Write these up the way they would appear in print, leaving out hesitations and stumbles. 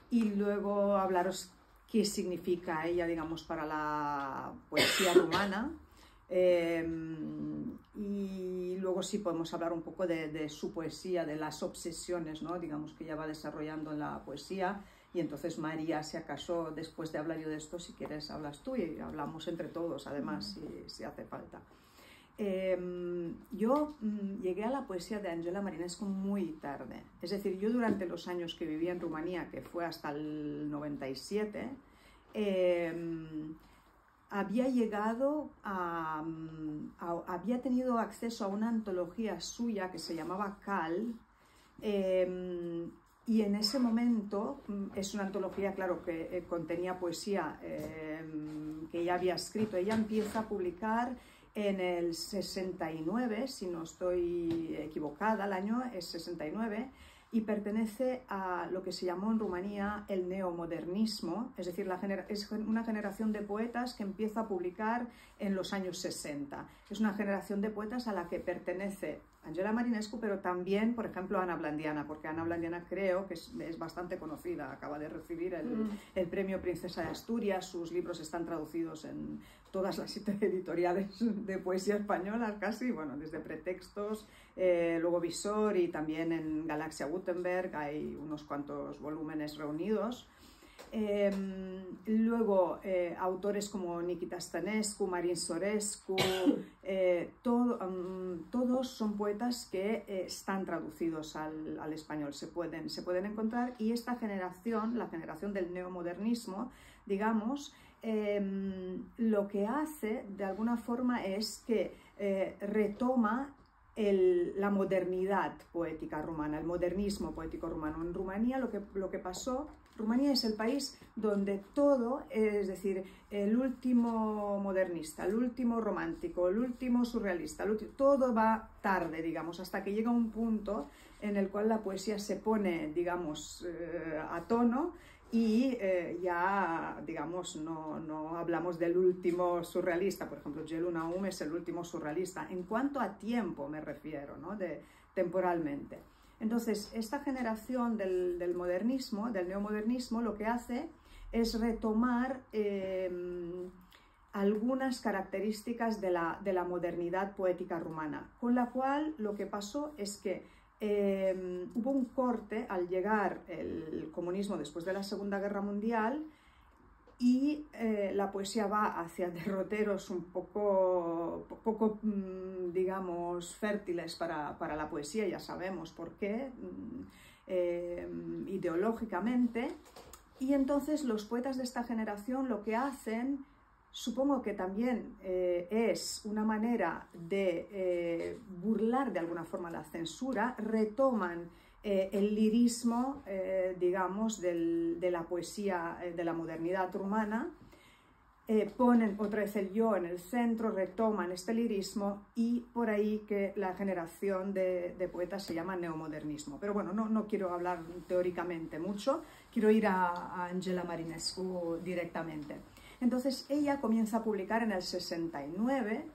y luego hablaros qué significa ella, digamos, para la poesía rumana. Y luego sí podemos hablar un poco de su poesía, de las obsesiones, ¿no? Digamos, que ella va desarrollando en la poesía. Y entonces María, si acaso, después de hablar yo de esto, si quieres hablas tú y hablamos entre todos, además, si hace falta. Yo llegué a la poesía de Angela Marinescu muy tarde. Es decir, yo durante los años que viví en Rumanía, que fue hasta el 97, había tenido acceso a una antología suya que se llamaba Cal, y en ese momento, es una antología, claro, que contenía poesía que ella había escrito. Ella empieza a publicar en el 69, si no estoy equivocada, el año es 69, y pertenece a lo que se llamó en Rumanía el neomodernismo, es decir, es una generación de poetas que empieza a publicar en los años 60. Es una generación de poetas a la que pertenece Angela Marinescu, pero también, por ejemplo, Ana Blandiana, porque Ana Blandiana creo que es bastante conocida, acaba de recibir el premio Princesa de Asturias, sus libros están traducidos en todas las editoriales de poesía española casi, bueno, desde Pretextos, luego Visor, y también en Galaxia Gutenberg hay unos cuantos volúmenes reunidos. Luego autores como Nikita Stănescu, Marin Sorescu, todos son poetas que están traducidos al español, se pueden encontrar, y esta generación, la generación del neomodernismo, digamos, lo que hace de alguna forma es que retoma la modernidad poética rumana, el modernismo poético rumano. En Rumanía lo que pasó, Rumanía es el país donde todo, es decir, el último modernista, el último romántico, el último surrealista, todo va tarde, digamos, hasta que llega un punto en el cual la poesía se pone, digamos, a tono. Y ya, digamos, no hablamos del último surrealista. Por ejemplo, Gelu Naum es el último surrealista. En cuanto a tiempo me refiero, ¿no? Temporalmente. Entonces, esta generación del modernismo, del neomodernismo, lo que hace es retomar algunas características de la modernidad poética rumana. Con la cual lo que pasó es que hubo un corte al llegar el comunismo después de la Segunda Guerra Mundial, y la poesía va hacia derroteros un poco digamos, fértiles para la poesía, ya sabemos por qué, ideológicamente. Y entonces los poetas de esta generación lo que hacen, supongo que también es una manera de burlar de alguna forma la censura, retoman el lirismo, digamos, de la poesía de la modernidad rumana, ponen otra vez el yo en el centro, retoman este lirismo, y por ahí que la generación de poetas se llama neomodernismo. Pero bueno, no quiero hablar teóricamente mucho, quiero ir a Angela Marinescu directamente. Entonces ella comienza a publicar en el 69,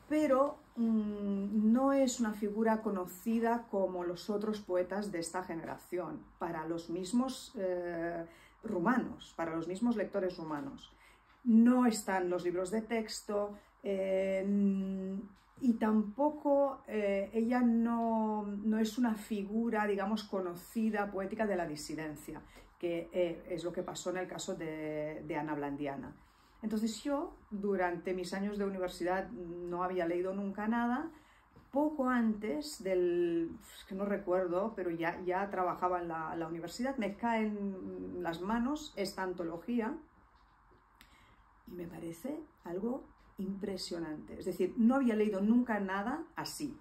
pero no es una figura conocida como los otros poetas de esta generación, para los mismos rumanos, para los mismos lectores rumanos. No están los libros de texto, y tampoco ella no es una figura, digamos, conocida poética de la disidencia, que es lo que pasó en el caso de Ana Blandiana. Entonces yo, durante mis años de universidad, no había leído nunca nada. Poco antes que no recuerdo, pero ya trabajaba en la universidad, me cae en las manos esta antología y me parece algo impresionante. Es decir, no había leído nunca nada así,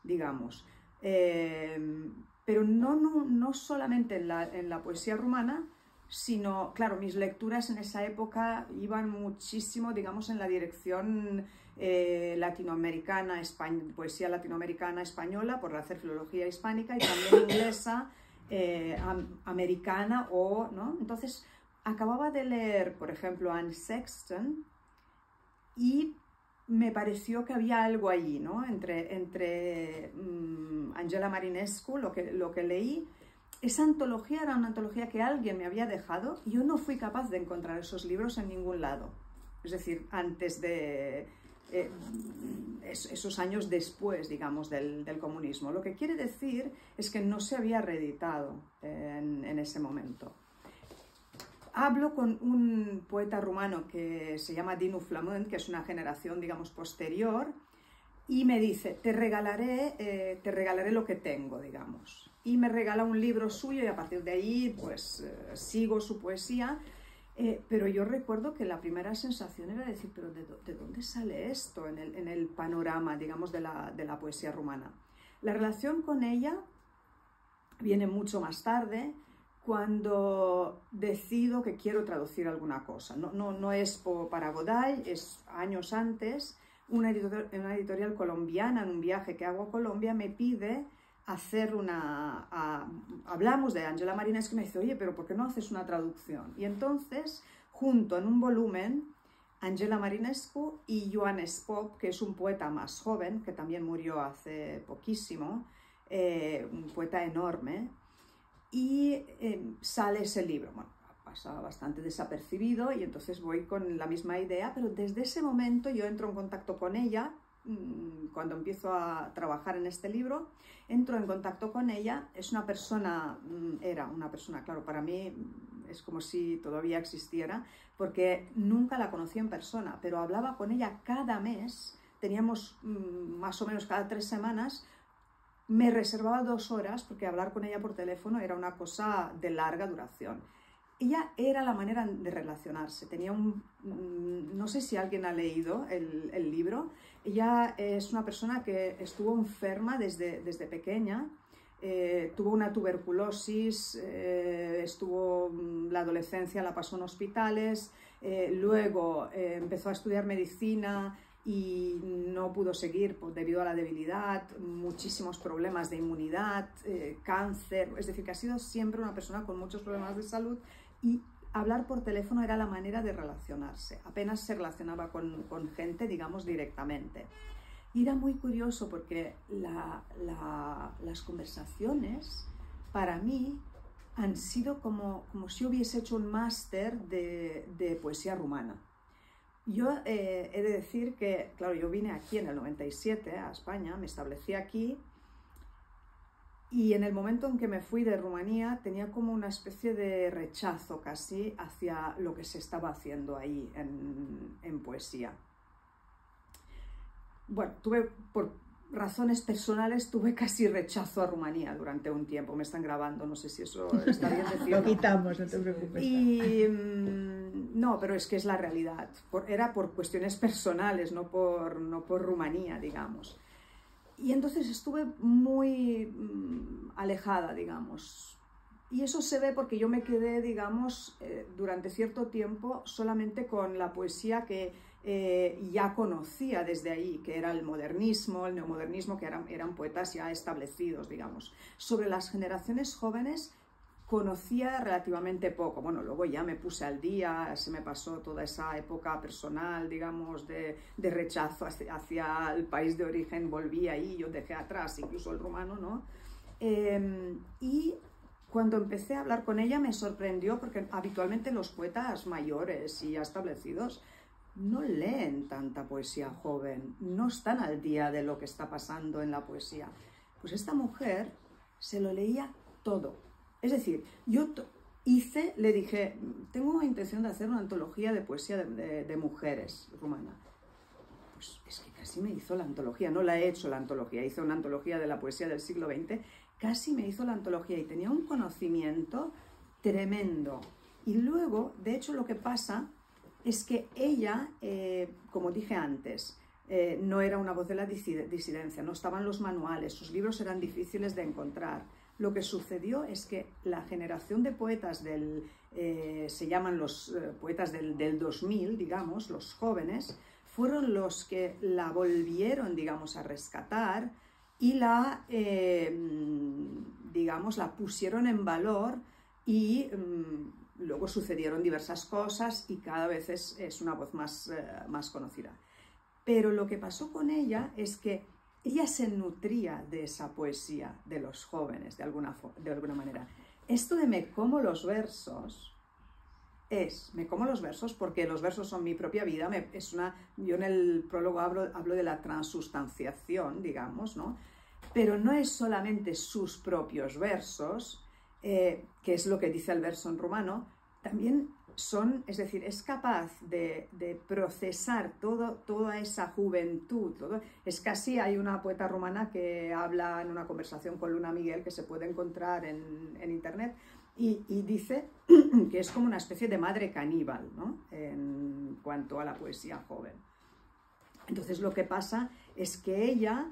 digamos. Pero no solamente en la poesía rumana, sino, claro, mis lecturas en esa época iban muchísimo, digamos, en la dirección latinoamericana, poesía latinoamericana española, por hacer filología hispánica, y también inglesa, americana, ¿no? Entonces, acababa de leer, por ejemplo, Anne Sexton, y me pareció que había algo allí, ¿no? Entre Angela Marinescu, lo que leí, esa antología era una antología que alguien me había dejado y yo no fui capaz de encontrar esos libros en ningún lado. Es decir, antes de esos años después, digamos, del comunismo. Lo que quiere decir es que no se había reeditado en ese momento. Hablo con un poeta rumano que se llama Dinu Flament, que es una generación, digamos, posterior, y me dice, te regalaré lo que tengo, digamos. Y me regala un libro suyo y a partir de ahí, pues, sigo su poesía. Pero yo recuerdo que la primera sensación era decir, pero ¿de dónde sale esto en el panorama, digamos, de la poesía rumana? La relación con ella viene mucho más tarde, cuando decido que quiero traducir alguna cosa. No es para Godall, es años antes. Una editorial colombiana, en un viaje que hago a Colombia, me pide hacer hablamos de Angela Marinescu y me dice, oye, pero ¿por qué no haces una traducción? Y entonces, junto en un volumen, Angela Marinescu y Johannes Popp, que es un poeta más joven, que también murió hace poquísimo, un poeta enorme, y sale ese libro. Bueno, pasa bastante desapercibido y entonces voy con la misma idea, pero desde ese momento yo entro en contacto con ella. Cuando empiezo a trabajar en este libro, entro en contacto con ella. Es una persona, era una persona, claro, para mí es como si todavía existiera, porque nunca la conocí en persona, pero hablaba con ella cada mes, teníamos más o menos cada 3 semanas, me reservaba 2 horas, porque hablar con ella por teléfono era una cosa de larga duración. Ella era la manera de relacionarse, tenía no sé si alguien ha leído el libro. Ella es una persona que estuvo enferma desde pequeña, tuvo una tuberculosis, la adolescencia la pasó en hospitales, luego empezó a estudiar medicina y no pudo seguir debido a la debilidad, muchísimos problemas de inmunidad, cáncer, es decir, que ha sido siempre una persona con muchos problemas de salud y hablar por teléfono era la manera de relacionarse, apenas se relacionaba con gente, digamos, directamente. Y era muy curioso porque las conversaciones para mí han sido como si hubiese hecho un máster de poesía rumana. Yo he de decir que, claro, yo vine aquí en el 97 a España, me establecí aquí y en el momento en que me fui de Rumanía tenía como una especie de rechazo casi hacia lo que se estaba haciendo ahí en poesía. Bueno, por razones personales tuve casi rechazo a Rumanía durante un tiempo. Me están grabando, no sé si eso está bien decirlo. Lo quitamos, no te preocupes. No, pero es que es la realidad. Era por cuestiones personales, no por Rumanía, digamos. Y entonces estuve muy alejada, digamos. Y eso se ve porque yo me quedé, digamos, durante cierto tiempo solamente con la poesía que ya conocía desde ahí, que era el modernismo, el neomodernismo, que eran poetas ya establecidos, digamos. Sobre las generaciones jóvenes conocía relativamente poco. Bueno, luego ya me puse al día, se me pasó toda esa época personal, digamos, de rechazo hacia el país de origen, volví ahí, yo dejé atrás incluso el rumano, ¿no? Y cuando empecé a hablar con ella me sorprendió porque habitualmente los poetas mayores y ya establecidos no leen tanta poesía joven, no están al día de lo que está pasando en la poesía. Pues esta mujer se lo leía todo. Es decir, yo le dije, tengo intención de hacer una antología de poesía de mujeres rumana. Pues es que casi me hizo la antología, no la he hecho la antología, hice una antología de la poesía del siglo XX, casi me hizo la antología y tenía un conocimiento tremendo. Y luego, de hecho, lo que pasa es que ella, como dije antes, no era una voz de la disidencia, no estaban los manuales, sus libros eran difíciles de encontrar. Lo que sucedió es que la generación de poetas se llaman los poetas del 2000, digamos, los jóvenes, fueron los que la volvieron, digamos, a rescatar y digamos, la pusieron en valor y luego sucedieron diversas cosas y cada vez es una voz más conocida. Pero lo que pasó con ella es que ella se nutría de esa poesía de los jóvenes, de alguna manera. Esto de me como los versos me como los versos porque los versos son mi propia vida. Yo en el prólogo hablo de la transustanciación, digamos, ¿no? Pero no es solamente sus propios versos, que es lo que dice el verso en rumano, también es decir, es capaz de procesar toda esa juventud. Es casi, hay una poeta rumana que habla en una conversación con Luna Miguel que se puede encontrar en internet, y dice que es como una especie de madre caníbal, ¿no? En cuanto a la poesía joven. Entonces lo que pasa es que ella,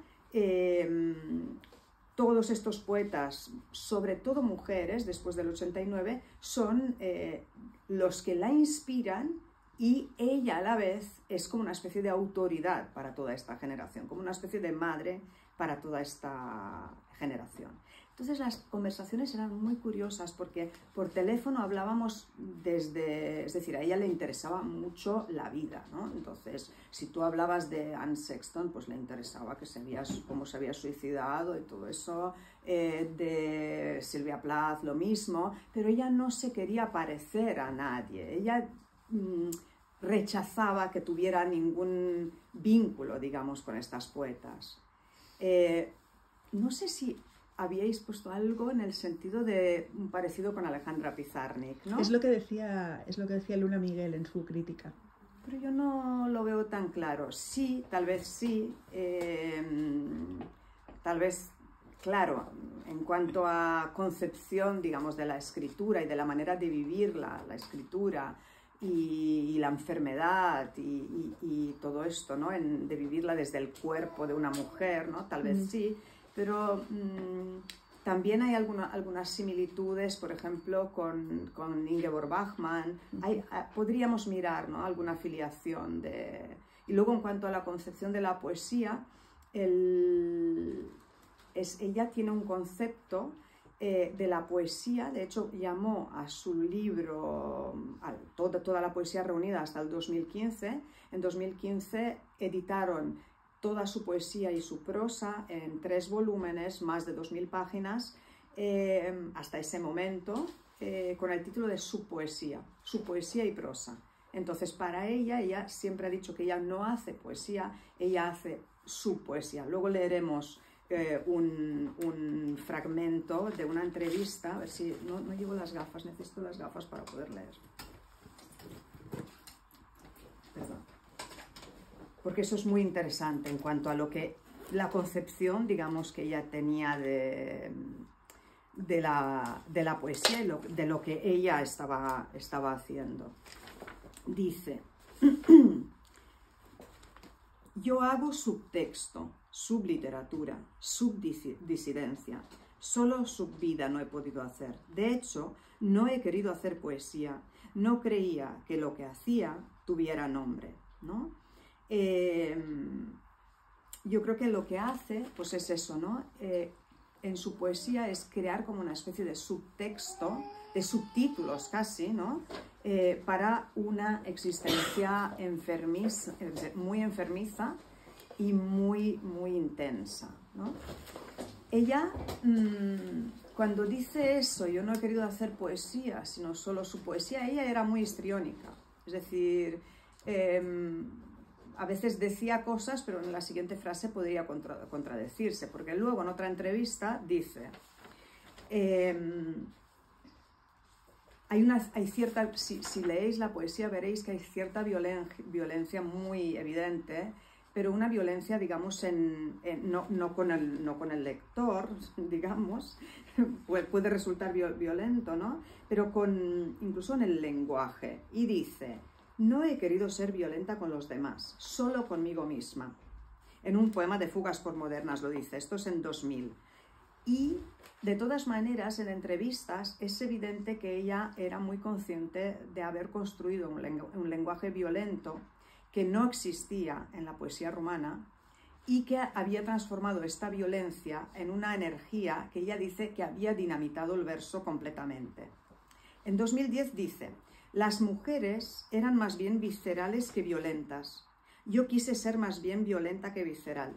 todos estos poetas, sobre todo mujeres, después del 89, son los que la inspiran, y ella a la vez es como una especie de autoridad para toda esta generación, como una especie de madre para toda esta generación. Entonces las conversaciones eran muy curiosas porque por teléfono hablábamos es decir, a ella le interesaba mucho la vida, ¿no? Entonces, si tú hablabas de Anne Sexton, pues le interesaba cómo se había suicidado y todo eso, de Sylvia Plath lo mismo, pero ella no se quería parecer a nadie, ella rechazaba que tuviera ningún vínculo, digamos, con estas poetas. No sé si habíais puesto algo en el sentido de un parecido con Alejandra Pizarnik, ¿no? Es lo que decía Luna Miguel en su crítica. Pero yo no lo veo tan claro. Sí, tal vez, claro, en cuanto a concepción, digamos, de la escritura y de la manera de vivir la escritura y la enfermedad y todo esto, ¿no? De vivirla desde el cuerpo de una mujer, ¿no? Tal vez sí. Pero también hay algunas similitudes, por ejemplo, con Ingeborg Bachmann. Podríamos mirar, ¿no? Alguna afiliación Y luego, en cuanto a la concepción de la poesía, ella tiene un concepto de la poesía. De hecho, llamó a su libro, toda la poesía reunida hasta el 2015. En 2015 editaron toda su poesía y su prosa en 3 volúmenes, más de 2000 páginas, hasta ese momento, con el título de Su poesía y prosa. Entonces, para ella siempre ha dicho que ella no hace poesía, ella hace su poesía. Luego leeremos un fragmento de una entrevista, a ver si no llevo las gafas, necesito las gafas para poder leer. Perdón. Porque eso es muy interesante en cuanto a la concepción, digamos, que ella tenía de la poesía y de lo que ella estaba haciendo. Dice: yo hago subtexto, subliteratura, subdisidencia. Solo subvida no he podido hacer. De hecho, no he querido hacer poesía. No creía que lo que hacía tuviera nombre, ¿no? Yo creo que lo que hace, pues es eso, ¿no? En su poesía es crear como una especie de subtexto, de subtítulos casi, ¿no? Para una existencia muy enfermiza y muy, muy intensa, ¿no? Ella, cuando dice eso, yo no he querido hacer poesía, sino solo su poesía, ella era muy histriónica. Es decir, a veces decía cosas, pero en la siguiente frase podría contradecirse, porque luego en otra entrevista dice, hay cierta, si leéis la poesía veréis que hay cierta violencia muy evidente, pero una violencia, digamos, no con el lector, digamos, puede resultar violento, ¿no? Pero incluso en el lenguaje. Y dice: no he querido ser violenta con los demás, solo conmigo misma. En un poema de Fugas por Modernas lo dice, esto es en 2000. Y de todas maneras, en entrevistas es evidente que ella era muy consciente de haber construido un lenguaje violento que no existía en la poesía rumana y que había transformado esta violencia en una energía que ella dice que había dinamitado el verso completamente. En 2010 dice: las mujeres eran más bien viscerales que violentas. Yo quise ser más bien violenta que visceral.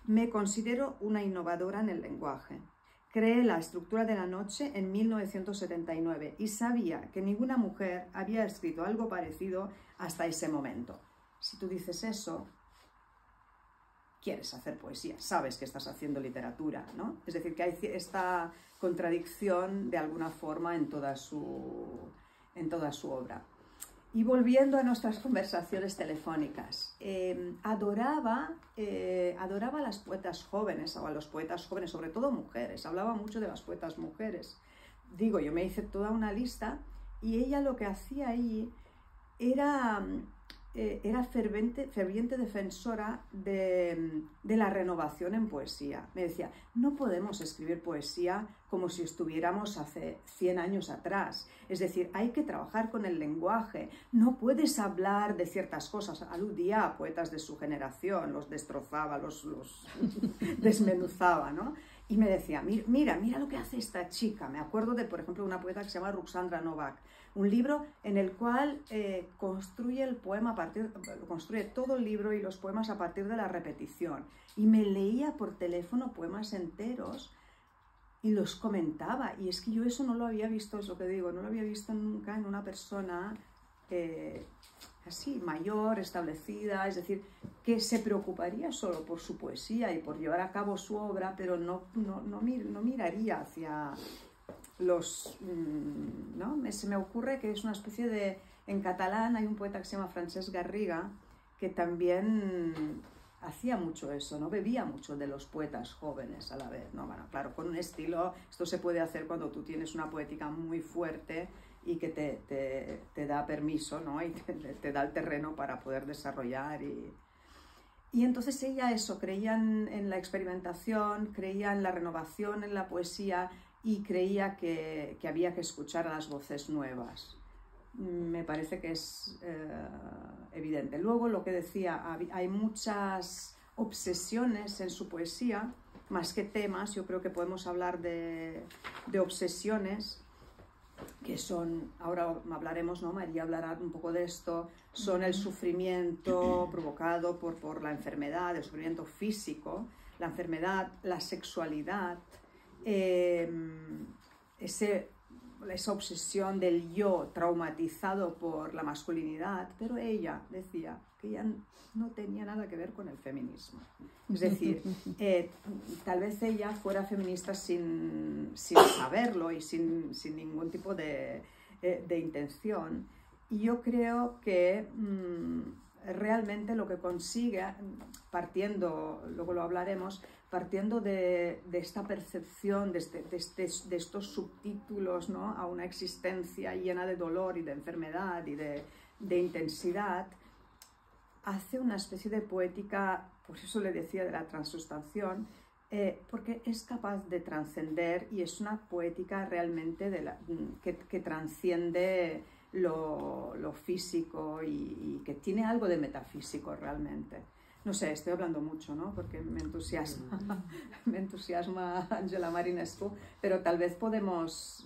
Me considero una innovadora en el lenguaje. creé La estructura de la noche en 1979 y sabía que ninguna mujer había escrito algo parecido hasta ese momento. Si tú dices eso, quieres hacer poesía, sabes que estás haciendo literatura, ¿no? Es decir, que hay esta contradicción de alguna forma en toda su obra. Y volviendo a nuestras conversaciones telefónicas, adoraba a las poetas jóvenes, o a los poetas jóvenes, sobre todo mujeres, hablaba mucho de las poetas mujeres. Digo, yo me hice toda una lista y ella lo que hacía ahí era ferviente defensora de la renovación en poesía. Me decía, no podemos escribir poesía como si estuviéramos hace 100 años atrás. Es decir, hay que trabajar con el lenguaje. No puedes hablar de ciertas cosas. Aludía a poetas de su generación, los destrozaba, los desmenuzaba, ¿no? Y me decía, mira lo que hace esta chica. Me acuerdo de, por ejemplo, una poeta que se llama Ruxandra Novak, un libro en el cual construye el poema construye todo el libro y los poemas a partir de la repetición. Y me leía por teléfono poemas enteros y los comentaba. Y es que yo eso no lo había visto, es lo que digo, no lo había visto nunca en una persona así, mayor, establecida, es decir, que se preocuparía solo por su poesía y por llevar a cabo su obra, pero no miraría hacia los... ¿no? Se me ocurre que es una especie de... En catalán hay un poeta que se llama Francesc Garriga, que también hacía mucho eso, ¿no? Bebía mucho de los poetas jóvenes a la vez, ¿no? Bueno, claro, con un estilo, esto se puede hacer cuando tú tienes una poética muy fuerte y que te da permiso, ¿no? Y te da el terreno para poder desarrollar. Y entonces ella eso, creía en la experimentación, creía en la renovación en la poesía y creía que había que escuchar a las voces nuevas. Me parece que es evidente. Luego, lo que decía, hay muchas obsesiones en su poesía, más que temas. Yo creo que podemos hablar de obsesiones, que son, ahora hablaremos, ¿no? María hablará un poco de esto, son el sufrimiento provocado por la enfermedad, el sufrimiento físico, la enfermedad, la sexualidad, esa obsesión del yo traumatizado por la masculinidad, pero ella decía que ella no tenía nada que ver con el feminismo. Es decir, tal vez ella fuera feminista sin saberlo y sin ningún tipo de intención. Y yo creo que realmente lo que consigue, partiendo, luego lo hablaremos, partiendo de esta percepción, de estos subtítulos, ¿no? A una existencia llena de dolor y de enfermedad y de intensidad, hace una especie de poética, por eso le decía de la transustanciación, porque es capaz de trascender y es una poética realmente que transciende lo físico y que tiene algo de metafísico realmente. No sé, estoy hablando mucho, ¿no? Porque me entusiasma Angela Marinescu, pero tal vez podemos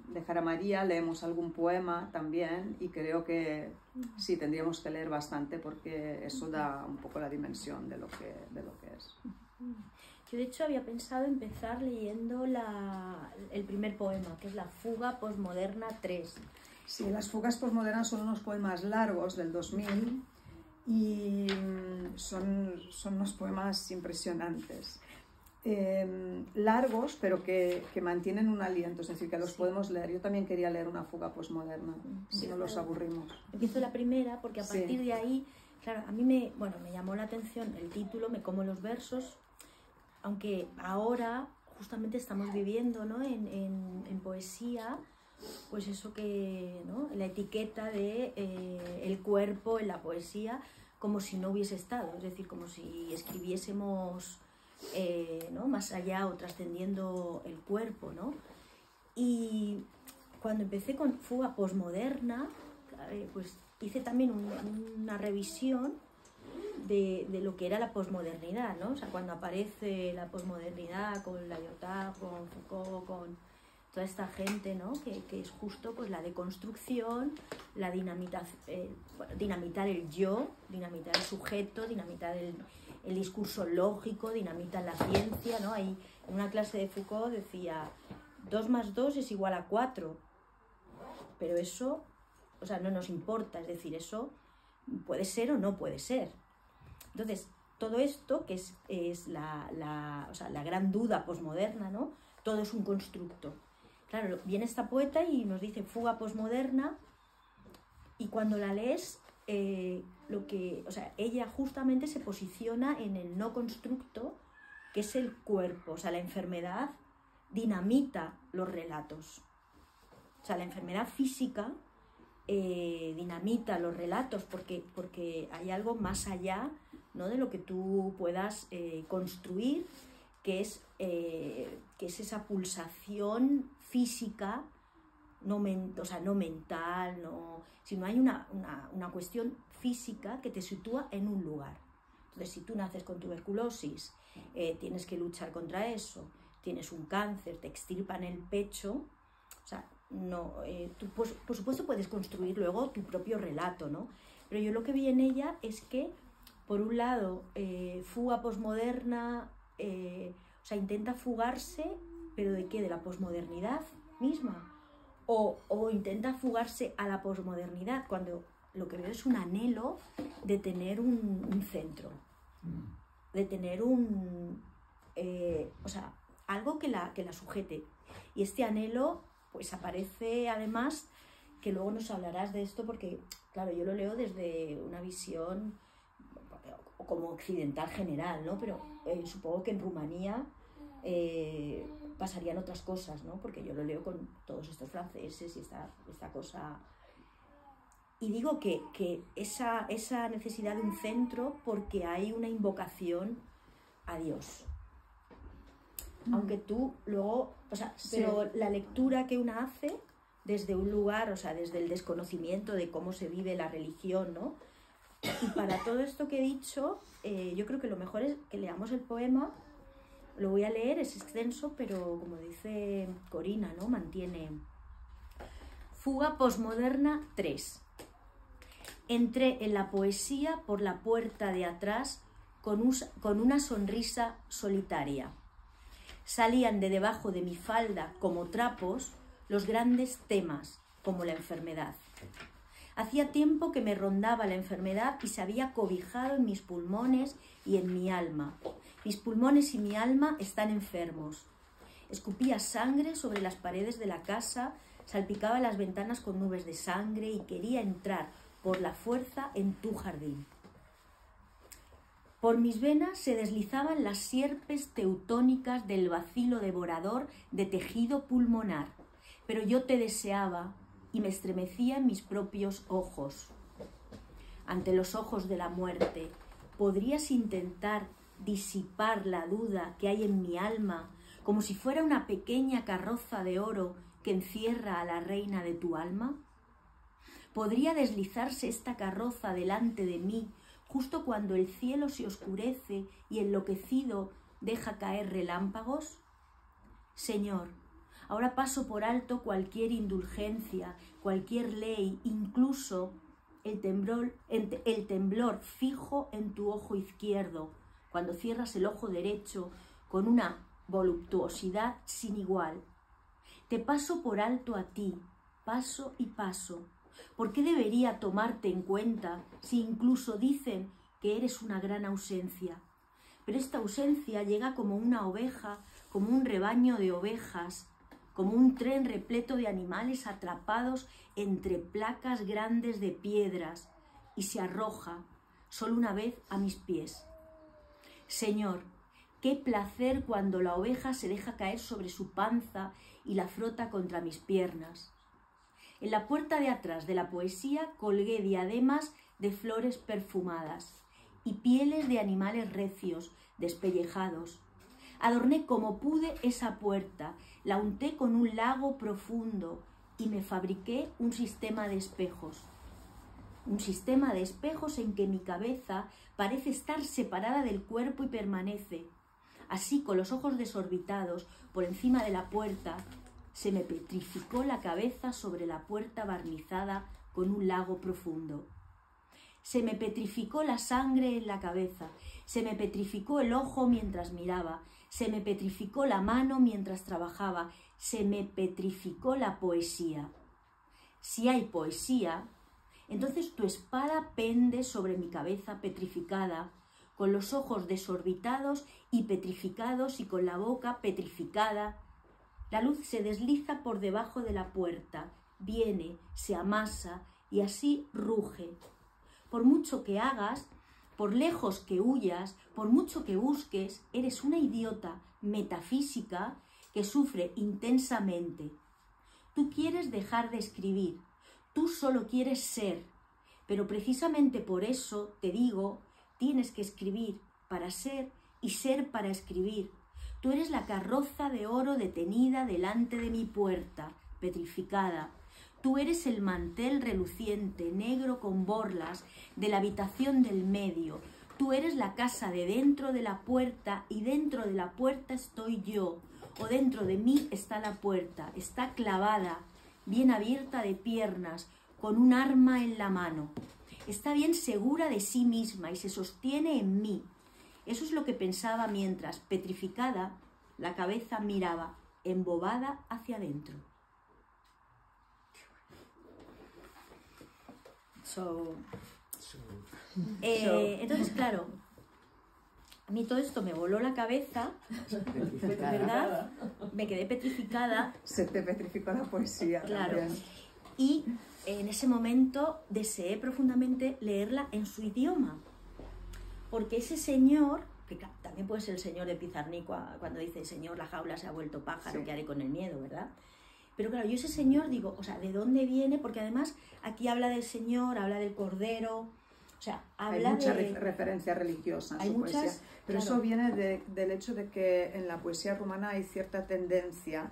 dejar a María, leemos algún poema también y creo que sí, tendríamos que leer bastante porque eso da un poco la dimensión de lo que es. Yo de hecho había pensado empezar leyendo el primer poema, que es La fuga posmoderna 3. Sí, las fugas posmodernas son unos poemas largos del 2000 y son unos poemas impresionantes. Largos, pero que mantienen un aliento, es decir, que los podemos leer. Yo también quería leer una fuga posmoderna, si no los aburrimos. Empiezo la primera porque a partir de ahí, claro, a mí me llamó la atención el título, me como los versos, aunque ahora justamente estamos viviendo, ¿no? en poesía, pues eso que, ¿no? La etiqueta de el cuerpo en la poesía como si no hubiese estado, es decir, como si escribiésemos ¿no? más allá o trascendiendo el cuerpo, ¿no? Y cuando empecé con Fuga posmoderna, pues hice también una revisión de lo que era la posmodernidad, ¿no? O sea, cuando aparece la posmodernidad con Lyotard, con Foucault, con toda esta gente, ¿no? que es justo pues, la deconstrucción, la dinamitar el yo, dinamitar el sujeto, dinamitar el discurso lógico, dinamitan la ciencia, ¿no? Ahí, en una clase de Foucault decía 2 más 2 es igual a 4, pero eso, o sea, no nos importa, es decir, eso puede ser o no puede ser. Entonces, todo esto, que es la gran duda posmoderna, ¿no? Todo es un constructo. Claro, viene esta poeta y nos dice fuga posmoderna, y cuando la lees, ella justamente se posiciona en el no constructo, que es el cuerpo. O sea, la enfermedad dinamita los relatos. O sea, la enfermedad física dinamita los relatos porque hay algo más allá, ¿no?, de lo que tú puedas construir, que es esa pulsación física, no mental, sino hay una cuestión física que te sitúa en un lugar. Entonces, si tú naces con tuberculosis, tienes que luchar contra eso, tienes un cáncer, te extirpan el pecho, o sea, tú, pues, por supuesto puedes construir luego tu propio relato, ¿no? Pero yo lo que vi en ella es que, por un lado, fuga posmoderna, intenta fugarse, ¿pero de qué? ¿De la posmodernidad misma? O intenta fugarse a la posmodernidad, cuando lo que veo es un anhelo de tener un centro, de tener algo que la sujete. Y este anhelo, pues aparece además, que luego nos hablarás de esto, porque, claro, yo lo leo desde una visión como occidental general, ¿no? Pero supongo que en Rumanía pasarían otras cosas, ¿no? Porque yo lo leo con todos estos franceses y esta cosa. Y digo que esa necesidad de un centro, porque hay una invocación a Dios. Aunque tú luego, pero la lectura que una hace desde un lugar, desde el desconocimiento de cómo se vive la religión, ¿no? Y para todo esto que he dicho, yo creo que lo mejor es que leamos el poema. Lo voy a leer, es extenso, pero como dice Corina, ¿no?, mantiene. Fuga posmoderna 3. Entré en la poesía por la puerta de atrás con una sonrisa solitaria. Salían de debajo de mi falda como trapos los grandes temas, como la enfermedad. Hacía tiempo que me rondaba la enfermedad y se había cobijado en mis pulmones y en mi alma. Mis pulmones y mi alma están enfermos. Escupía sangre sobre las paredes de la casa, salpicaba las ventanas con nubes de sangre y quería entrar por la fuerza en tu jardín. Por mis venas se deslizaban las sierpes teutónicas del bacilo devorador de tejido pulmonar, pero yo te deseaba y me estremecía en mis propios ojos. Ante los ojos de la muerte, ¿podrías intentar disipar la duda que hay en mi alma, como si fuera una pequeña carroza de oro que encierra a la reina de tu alma? ¿Podría deslizarse esta carroza delante de mí justo cuando el cielo se oscurece y enloquecido deja caer relámpagos? Señor, ahora paso por alto cualquier indulgencia, cualquier ley, incluso el temblor fijo en tu ojo izquierdo, cuando cierras el ojo derecho con una voluptuosidad sin igual. Te paso por alto a ti, paso y paso. ¿Por qué debería tomarte en cuenta si incluso dicen que eres una gran ausencia? Pero esta ausencia llega como una oveja, como un rebaño de ovejas, como un tren repleto de animales atrapados entre placas grandes de piedras, y se arroja solo una vez a mis pies. Señor, qué placer cuando la oveja se deja caer sobre su panza y la frota contra mis piernas. En la puerta de atrás de la poesía colgué diademas de flores perfumadas y pieles de animales recios, despellejados. Adorné como pude esa puerta, la unté con un lago profundo y me fabriqué un sistema de espejos. Un sistema de espejos en que mi cabeza parece estar separada del cuerpo y permanece. Así, con los ojos desorbitados por encima de la puerta, se me petrificó la cabeza sobre la puerta barnizada con un lago profundo. se me petrificó la sangre en la cabeza, se me petrificó el ojo mientras miraba, se me petrificó la mano mientras trabajaba, se me petrificó la poesía. Si hay poesía, entonces tu espada pende sobre mi cabeza petrificada, con los ojos desorbitados y petrificados y con la boca petrificada. La luz se desliza por debajo de la puerta, viene, se amasa y así ruge. Por mucho que hagas, por lejos que huyas, por mucho que busques, eres una idiota metafísica que sufre intensamente. Tú quieres dejar de escribir, tú solo quieres ser, pero precisamente por eso te digo, tienes que escribir para ser y ser para escribir. Tú eres la carroza de oro detenida delante de mi puerta, petrificada. Tú eres el mantel reluciente, negro con borlas, de la habitación del medio. Tú eres la casa de dentro de la puerta y dentro de la puerta estoy yo. O dentro de mí está la puerta, está clavada, bien abierta de piernas, con un arma en la mano. Está bien segura de sí misma y se sostiene en mí. Eso es lo que pensaba mientras, petrificada, la cabeza miraba, embobada hacia adentro. Entonces, claro, a mí todo esto me voló la cabeza, ¿verdad? Me quedé petrificada. Se te petrificó la poesía. Claro. También. Y en ese momento deseé profundamente leerla en su idioma, porque ese señor, que claro, también puede ser el señor de Pizarnik cuando dice, señor, la jaula se ha vuelto pájaro, Sí. ¿qué haré con el miedo, verdad? Pero claro, yo ese señor digo, o sea, ¿de dónde viene? Porque además aquí habla del señor, habla del cordero, o sea, habla hay mucha de... referencia religiosa en Hay su muchas, poesía, pero claro. eso viene del hecho de que en la poesía rumana hay cierta tendencia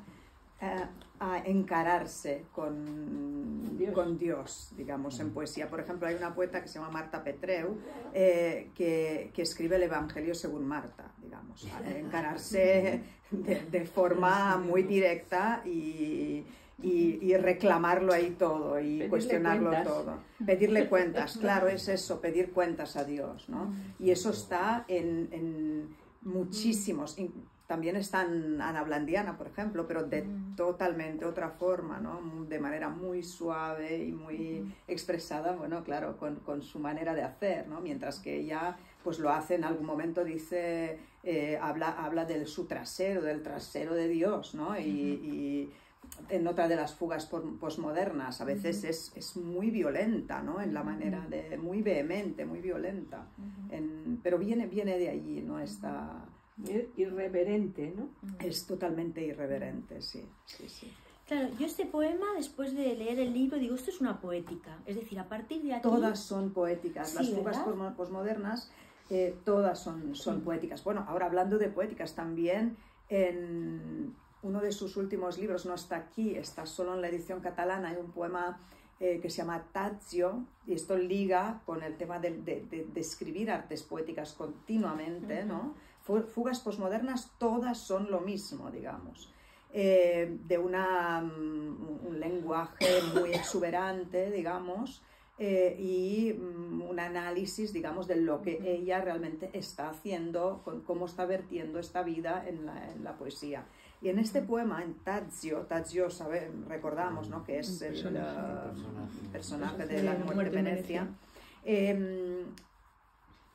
a encararse con Dios, digamos, en poesía. Por ejemplo, hay una poeta que se llama Marta Petreu que escribe el Evangelio según Marta, digamos, a encararse de forma muy directa y reclamarlo ahí todo y Pedirle cuestionarlo cuentas. todo. Pedirle cuentas, claro, es eso, pedir cuentas a Dios, ¿no? Y eso está en muchísimos, también está en Ana Blandiana, por ejemplo, pero de totalmente otra forma, ¿no? De manera muy suave y muy expresada, bueno, claro, con su manera de hacer, ¿no? Mientras que ella pues lo hace en algún momento, dice, habla de su trasero, del trasero de Dios, ¿no? Y en otra de las fugas posmodernas a veces es muy violenta, ¿no? En la manera de, muy vehemente, muy violenta, pero viene de allí, ¿no? Está... Irreverente, ¿no? Es totalmente irreverente, sí, sí, sí. Claro, yo este poema, después de leer el libro, digo, esto es una poética, es decir, a partir de aquí... Todas son poéticas, Sí, las fugas ¿verdad? posmodernas, todas son poéticas. Bueno, ahora hablando de poéticas, también en uno de sus últimos libros, no está aquí, está solo en la edición catalana, hay un poema que se llama Tadzio, y esto liga con el tema de escribir artes poéticas continuamente, ¿no? Fugas posmodernas todas son lo mismo, digamos, de un lenguaje muy exuberante, digamos, y un análisis, digamos, de lo que ella realmente está haciendo, cómo está vertiendo esta vida en la poesía. Y en este poema, en Tadzio, recordamos, ¿no? Que es el personaje de La muerte en Venecia.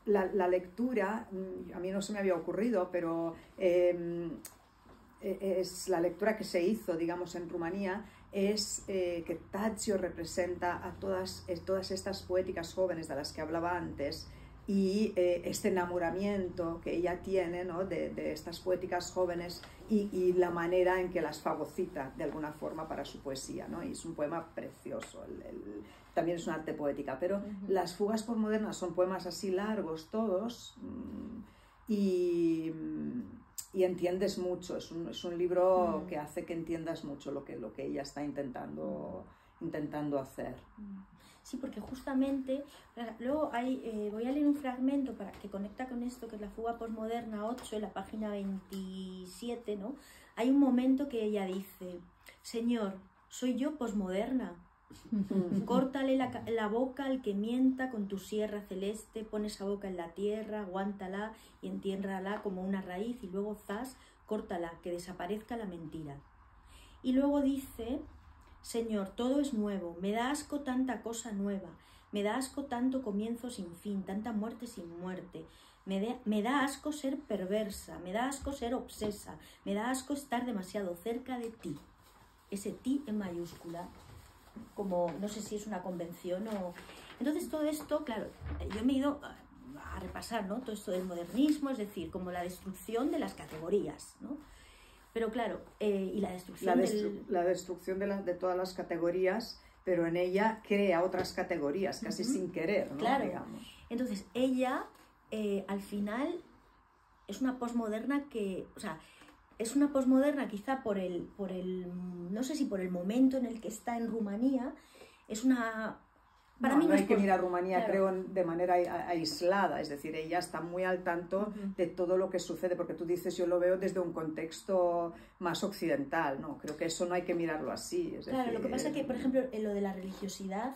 La lectura, a mí no se me había ocurrido, pero es la lectura que se hizo, digamos, en Rumanía, es que Tadzio representa a todas estas poéticas jóvenes de las que hablaba antes, y este enamoramiento que ella tiene, ¿no? de estas poéticas jóvenes y la manera en que las fagocita de alguna forma para su poesía, ¿no? Y es un poema precioso, también es un arte poética, pero las fugas posmodernas son poemas así largos todos, y entiendes mucho, es un libro que hace que entiendas mucho lo que ella está intentando hacer. Sí, porque justamente, luego voy a leer un fragmento que conecta con esto, que es la fuga posmoderna 8, en la página 27, ¿no? Hay un momento que ella dice, Señor, ¿soy yo posmoderna? Córtale la boca al que mienta con tu sierra celeste, pone esa boca en la tierra, aguántala y entiérrala como una raíz y luego zas, córtala, que desaparezca la mentira. Y luego dice, Señor, todo es nuevo, me da asco tanta cosa nueva, me da asco tanto comienzo sin fin, tanta muerte sin muerte, me da asco ser perversa, me da asco ser obsesa, me da asco estar demasiado cerca de ti. Ese ti en mayúscula, como no sé si es una convención o... Entonces todo esto, claro, yo me he ido a repasar, ¿no? Todo esto del modernismo, es decir, como la destrucción de las categorías, ¿no? Pero claro, y la destrucción la destrucción de todas las categorías, pero en ella crea otras categorías, casi sin querer, ¿no? Claro. Digamos. Entonces ella, al final, es una posmoderna que, o sea, es una posmoderna quizá por el, no sé si por el momento en el que está en Rumanía, es una... Para mí no hay que mirar claro. Rumanía, creo, de manera aislada, es decir, ella está muy al tanto de todo lo que sucede, porque tú dices, yo lo veo desde un contexto más occidental, ¿no? Creo que eso no hay que mirarlo así. Es claro, decir, lo que pasa es que, por ejemplo, en lo de la religiosidad,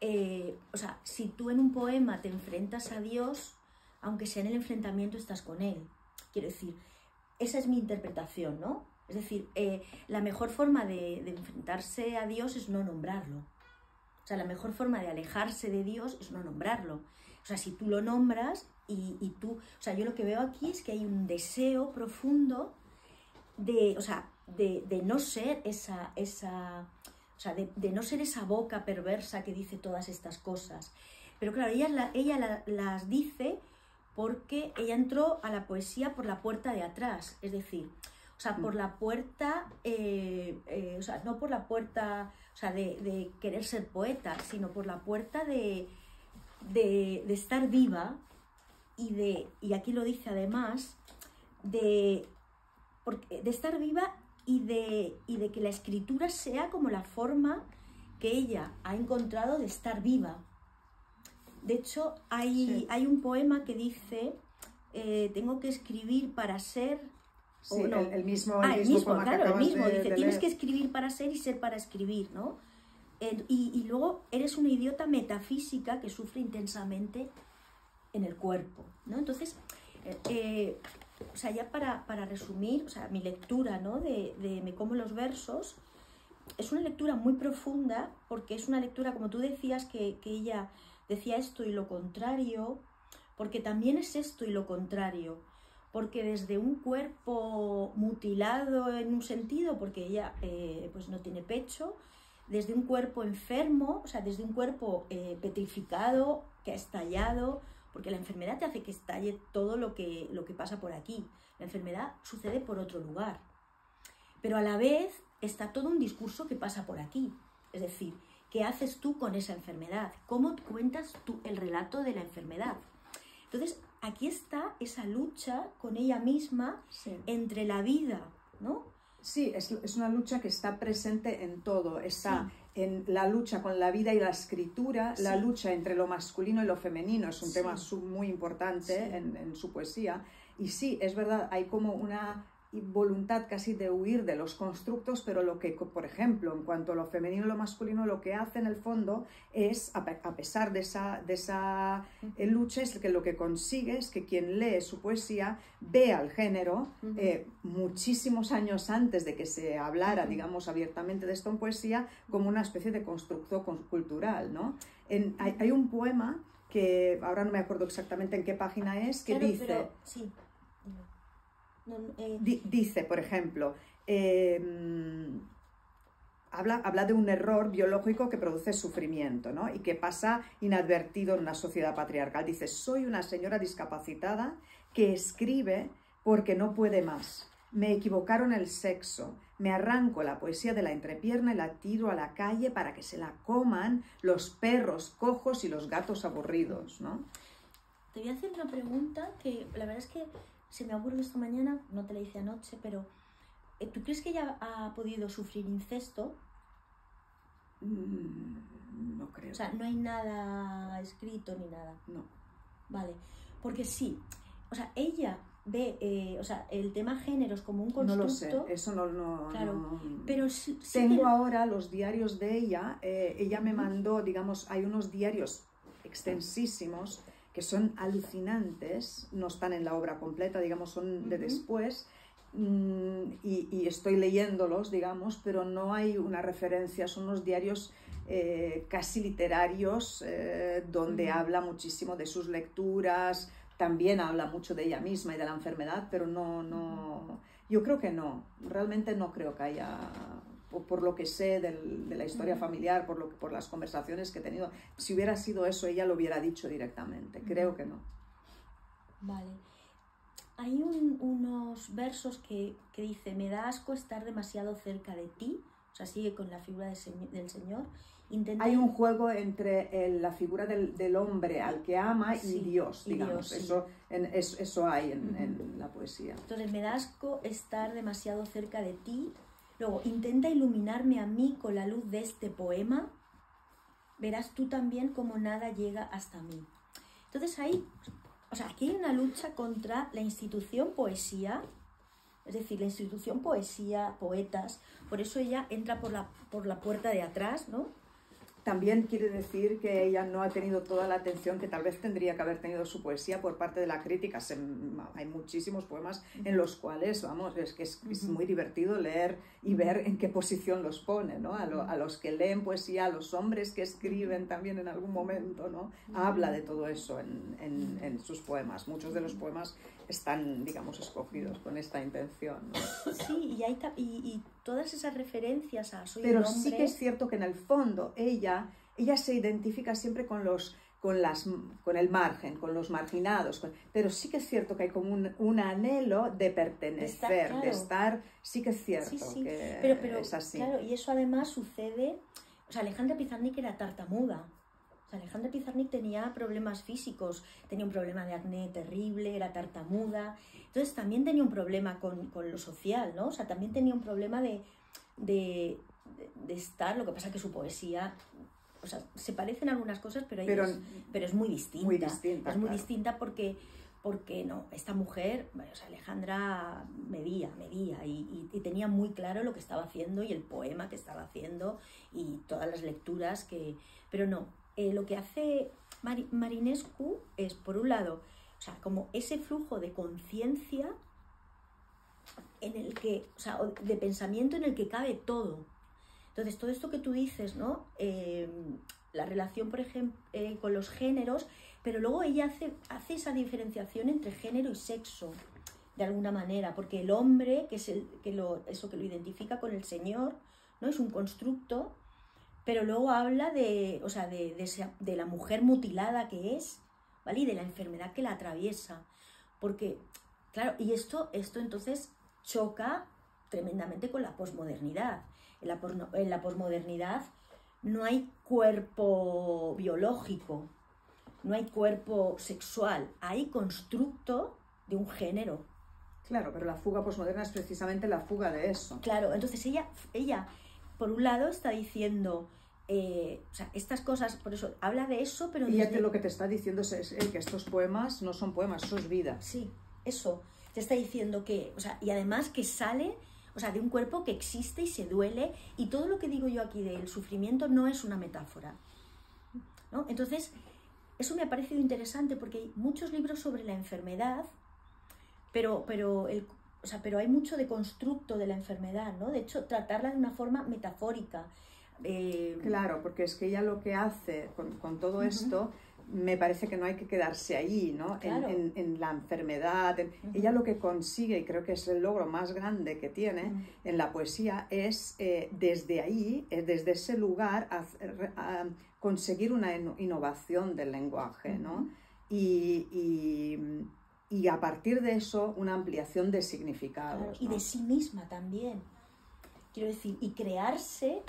o sea, si tú en un poema te enfrentas a Dios, aunque sea en el enfrentamiento estás con Él, quiero decir, esa es mi interpretación, ¿no? Es decir, la mejor forma de enfrentarse a Dios es no nombrarlo. O sea, la mejor forma de alejarse de Dios es no nombrarlo. O sea, si tú lo nombras y tú... O sea, yo lo que veo aquí es que hay un deseo profundo de, o sea, de no ser esa o sea, de no ser esa boca perversa que dice todas estas cosas. Pero claro, ella las dice porque ella entró a la poesía por la puerta de atrás. Es decir, o sea, por la puerta... o sea, no por la puerta... O sea, de querer ser poeta, sino por la puerta de estar viva y aquí lo dice además, de estar viva y de que la escritura sea como la forma que ella ha encontrado de estar viva. De hecho, hay un poema que dice, tengo que escribir para ser... Sí, no. el mismo Claro, el mismo. Dice, tienes leer. que escribir para ser y ser para escribir, ¿no? Y luego eres una idiota metafísica que sufre intensamente en el cuerpo, ¿no? Entonces, o sea, ya para resumir, o sea, mi lectura, ¿no? de Me como los versos, es una lectura muy profunda, porque es una lectura, como tú decías, que ella decía esto y lo contrario, porque también es esto y lo contrario. Porque desde un cuerpo mutilado en un sentido, porque ella pues no tiene pecho, desde un cuerpo enfermo, o sea, desde un cuerpo petrificado, que ha estallado, porque la enfermedad te hace que estalle todo lo que pasa por aquí. La enfermedad sucede por otro lugar. Pero a la vez está todo un discurso que pasa por aquí. Es decir, ¿qué haces tú con esa enfermedad? ¿Cómo cuentas tú el relato de la enfermedad? Entonces, aquí está esa lucha con ella misma entre la vida, ¿no? Sí, es una lucha que está presente en todo. Está en la lucha con la vida y la escritura, la lucha entre lo masculino y lo femenino. Es un tema muy importante en su poesía. Y sí, es verdad, hay como una voluntad casi de huir de los constructos, pero lo que, por ejemplo, en cuanto a lo femenino y lo masculino, lo que hace en el fondo es, a pesar de esa lucha, es que lo que consigue es que quien lee su poesía vea el género muchísimos años antes de que se hablara, digamos, abiertamente de esto en poesía, como una especie de constructo cultural, ¿no? Hay un poema que ahora no me acuerdo exactamente en qué página es, que dice... Pero, sí. Dice, por ejemplo, habla de un error biológico que produce sufrimiento, ¿no? Y que pasa inadvertido en una sociedad patriarcal. Dice, soy una señora discapacitada que escribe porque no puede más. Me equivocaron el sexo. Me arranco la poesía de la entrepierna y la tiro a la calle para que se la coman los perros cojos y los gatos aburridos, ¿no? Te voy a hacer una pregunta que la verdad es que se me ocurrió esta mañana, no te la hice anoche, pero ¿tú crees que ella ha podido sufrir incesto? No creo. O sea, no hay nada escrito ni nada. No. Vale, porque sí, o sea, ella ve, o sea, el tema géneros como un No constructo. lo sé, eso no... Claro, no- pero sí Tengo ahora los diarios de ella, ella me mandó, digamos, hay unos diarios extensísimos que son alucinantes, no están en la obra completa, digamos, son de después, y estoy leyéndolos, digamos, pero no hay una referencia, son unos diarios casi literarios, donde habla muchísimo de sus lecturas, también habla mucho de ella misma y de la enfermedad, pero no, yo creo que no, realmente no creo que haya, por lo que sé de la historia familiar, por las conversaciones que he tenido, si hubiera sido eso, ella lo hubiera dicho directamente, creo que no. Vale. Hay unos versos que dice, me da asco estar demasiado cerca de ti, o sea, sigue con la figura del Señor. Hay un juego entre la figura del hombre al que ama Sí, y Dios, y digamos. Dios, sí. Eso hay en la poesía. Entonces, me da asco estar demasiado cerca de ti. Luego, intenta iluminarme a mí con la luz de este poema. Verás tú también como nada llega hasta mí. Entonces, ahí, o sea, aquí hay una lucha contra la institución poesía, es decir, la institución poesía, poetas. Por eso ella entra por la puerta de atrás, ¿no? También quiere decir que ella no ha tenido toda la atención que tal vez tendría que haber tenido su poesía por parte de la crítica. Hay muchísimos poemas en los cuales, vamos, es que es muy divertido leer y ver en qué posición los pone, ¿no? A los que leen poesía, a los hombres que escriben también en algún momento, ¿no? Habla de todo eso en sus poemas. Muchos de los poemas están, digamos, escogidos con esta intención, ¿no? Sí, y todas esas referencias a soy Pero un hombre... sí que es cierto que en el fondo ella se identifica siempre con el margen, con los marginados, pero sí que es cierto que hay como un anhelo de pertenecer, de estar, sí que es cierto que pero es así. Claro, y eso además sucede, o sea, Alejandra Pizarnik era tartamuda. O sea, Alejandra Pizarnik tenía problemas físicos, tenía un problema de acné terrible, era tartamuda, entonces también tenía un problema con lo social, ¿no? O sea, también tenía un problema de estar, lo que pasa que su poesía, o sea, se parecen algunas cosas, pero es muy distinta. Muy distinta, es muy claro. distinta porque no, esta mujer, o sea, Alejandra medía y tenía muy claro lo que estaba haciendo y el poema que estaba haciendo y todas las lecturas que... Pero no, lo que hace Marinescu es, por un lado, o sea, como ese flujo de conciencia en el que, o sea, de pensamiento en el que cabe todo. Entonces, todo esto que tú dices, ¿no? La relación, por ejemplo, con los géneros, pero luego ella hace esa diferenciación entre género y sexo, de alguna manera, porque el hombre, que es eso que lo identifica con el Señor, ¿no? Es un constructo, pero luego habla de la mujer mutilada que es, ¿vale? Y de la enfermedad que la atraviesa. Porque, claro, y esto entonces choca tremendamente con la posmodernidad. En la posmodernidad no hay cuerpo biológico, no hay cuerpo sexual, hay constructo de un género. Claro, pero la fuga posmoderna es precisamente la fuga de eso. Claro, entonces ella por un lado está diciendo, o sea, estas cosas, por eso habla de eso, pero... Y lo que te está diciendo es que estos poemas no son poemas, eso es vida. Sí, eso, te está diciendo que, o sea, y además que sale, o sea, de un cuerpo que existe y se duele, y todo lo que digo yo aquí del sufrimiento no es una metáfora, ¿no? Entonces, eso me ha parecido interesante porque hay muchos libros sobre la enfermedad, pero hay mucho de constructo de la enfermedad, ¿no? De hecho, tratarla de una forma metafórica. Claro, porque es que ella lo que hace con todo esto, me parece que no hay que quedarse ahí, ¿no? Claro. En la enfermedad. Ella lo que consigue, y creo que es el logro más grande que tiene en la poesía, es desde ahí, desde ese lugar, a conseguir una innovación del lenguaje, ¿no? Y a partir de eso, una ampliación de significados. Claro, y ¿no? de sí misma también. Quiero decir, y crearse,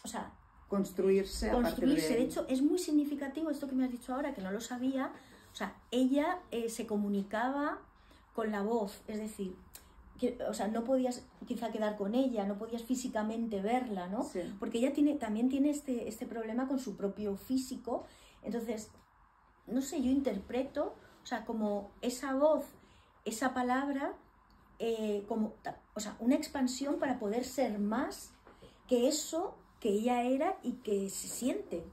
o sea... Construirse. A partir de hecho, es muy significativo esto que me has dicho ahora, que no lo sabía. O sea, ella se comunicaba con la voz, es decir, o sea, no podías quizá quedar con ella, no podías físicamente verla, ¿no? Sí. Porque ella también tiene este problema con su propio físico. Entonces, no sé, yo interpreto, o sea, como esa voz esa palabra como, o sea, una expansión para poder ser más que eso que ella era y que se siente.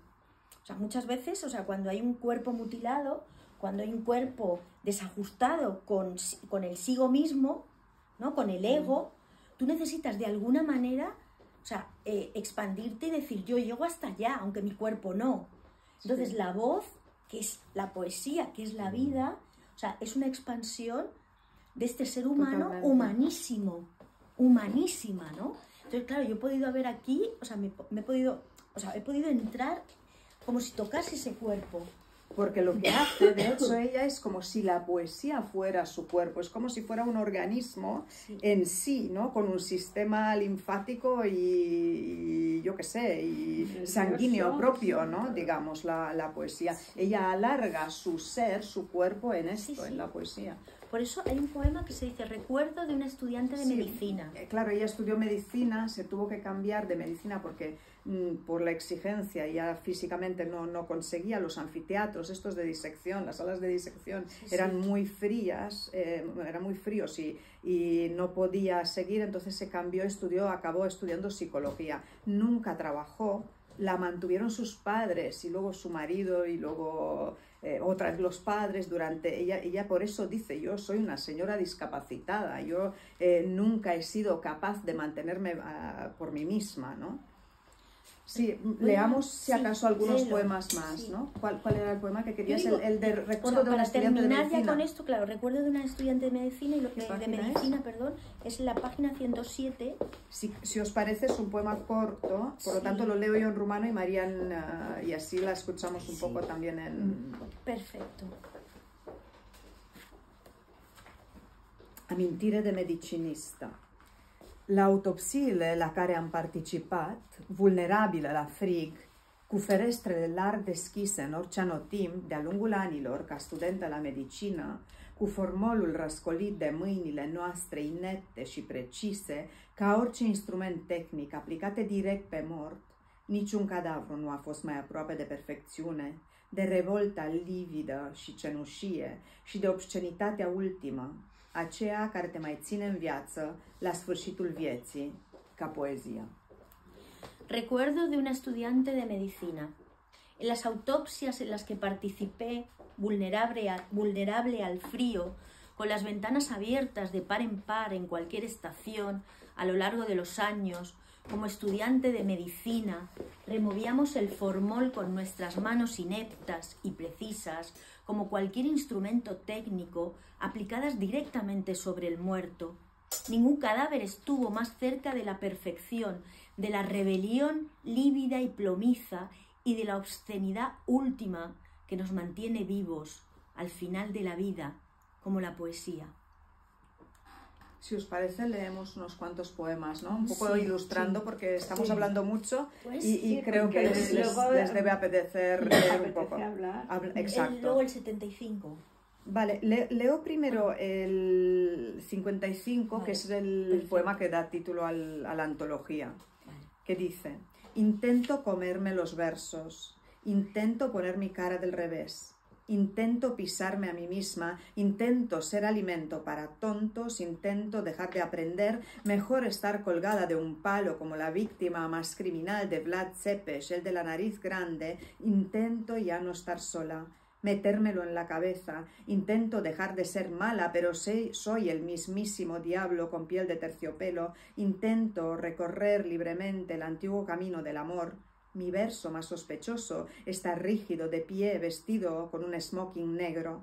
O sea, muchas veces, o sea, cuando hay un cuerpo mutilado, cuando hay un cuerpo desajustado con el sigo mismo, ¿no? Con el ego, tú necesitas de alguna manera, o sea, expandirte y decir, yo llego hasta allá, aunque mi cuerpo no. Entonces, la voz, que es la poesía, que es la vida, o sea, es una expansión de este ser humano humanísimo, humanísima, ¿no? Entonces, claro, yo he podido ver aquí, o sea, he podido entrar como si tocase ese cuerpo. Porque lo que hace, de hecho, ella es como si la poesía fuera su cuerpo, es como si fuera un organismo en sí, ¿no? Con un sistema linfático y yo qué sé, y sanguíneo propio, ¿no? Digamos, la poesía. Ella alarga su ser, su cuerpo en esto, en la poesía. Por eso hay un poema que se dice Recuerdo de una estudiante de medicina. Claro, ella estudió medicina, se tuvo que cambiar de medicina porque por la exigencia ya físicamente no conseguía. Los anfiteatros estos de disección, las salas de disección eran muy frías, eran muy fríos y no podía seguir, entonces se cambió, acabó estudiando psicología. Nunca trabajó, la mantuvieron sus padres y luego su marido y luego otra vez los padres durante ella por eso dice, yo soy una señora discapacitada, yo nunca he sido capaz de mantenerme por mí misma, ¿no? Sí, leamos si acaso algunos poemas más, ¿no? ¿Cuál era el poema que querías? El de Recuerdo de una estudiante de medicina. Para terminar ya con esto, claro, Recuerdo de una estudiante de medicina, es la página 107. Si os parece, es un poema corto, por lo tanto lo leo yo en rumano y Marian, y así la escuchamos un poco también en... Perfecto. Amintire de medicinista. L'autopsiile la care am participat, vulnerabilă la frig, cu ferestrele larg deschise în orice anotimp, de-a lungul anilor, ca studentă la medicină, cu formolul răscolit de mâinile noastre inepte și precise, ca orice instrument tehnic aplicate direct pe mort, niciun cadavru nu a fost mai aproape de perfecțiune, de revolta lividă și cenușie și de obscenitatea ultimă, aceea care te mai ține în viață la sfârșitul vieții, ca poezia. Recuerdo de una estudiante de medicina. En las autopsias en las que participé, vulnerable al frío, con las ventanas abiertas de par en par en cualquier estación, a lo largo de los años, como estudiante de medicina, removíamos el formol con nuestras manos ineptas y precisas, como cualquier instrumento técnico, aplicadas directamente sobre el muerto. Ningún cadáver estuvo más cerca de la perfección, de la rebelión lívida y plomiza y de la obscenidad última que nos mantiene vivos al final de la vida, como la poesía. Si os parece, leemos unos cuantos poemas, ¿no? Un poco ilustrando, porque estamos hablando mucho y creo que les debe apetecer leer un poco. Exacto. Luego el 75. Vale, leo primero el 55, que es el poema que da título a la antología, que dice: intento comerme los versos, intento poner mi cara del revés, intento pisarme a mí misma, intento ser alimento para tontos, intento dejar de aprender, mejor estar colgada de un palo como la víctima más criminal de Vlad Tepes, el de la nariz grande, intento ya no estar sola, metérmelo en la cabeza, intento dejar de ser mala, pero soy el mismísimo diablo con piel de terciopelo, intento recorrer libremente el antiguo camino del amor. Mi verso más sospechoso está rígido, de pie, vestido con un smoking negro.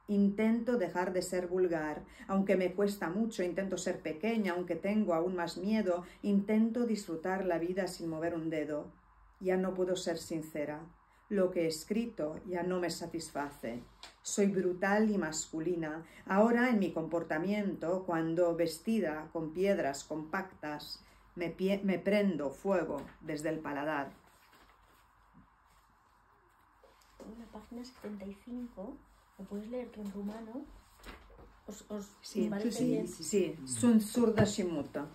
Intento dejar de ser vulgar, aunque me cuesta mucho, intento ser pequeña, aunque tengo aún más miedo, intento disfrutar la vida sin mover un dedo. Ya no puedo ser sincera. Lo que he escrito ya no me satisface. Soy brutal y masculina. Ahora en mi comportamiento, cuando vestida con piedras compactas, me prendo fuego desde el paladar. En la página 75, ¿lo puedes leer tú en rumano? Sí, sunt surda și mută.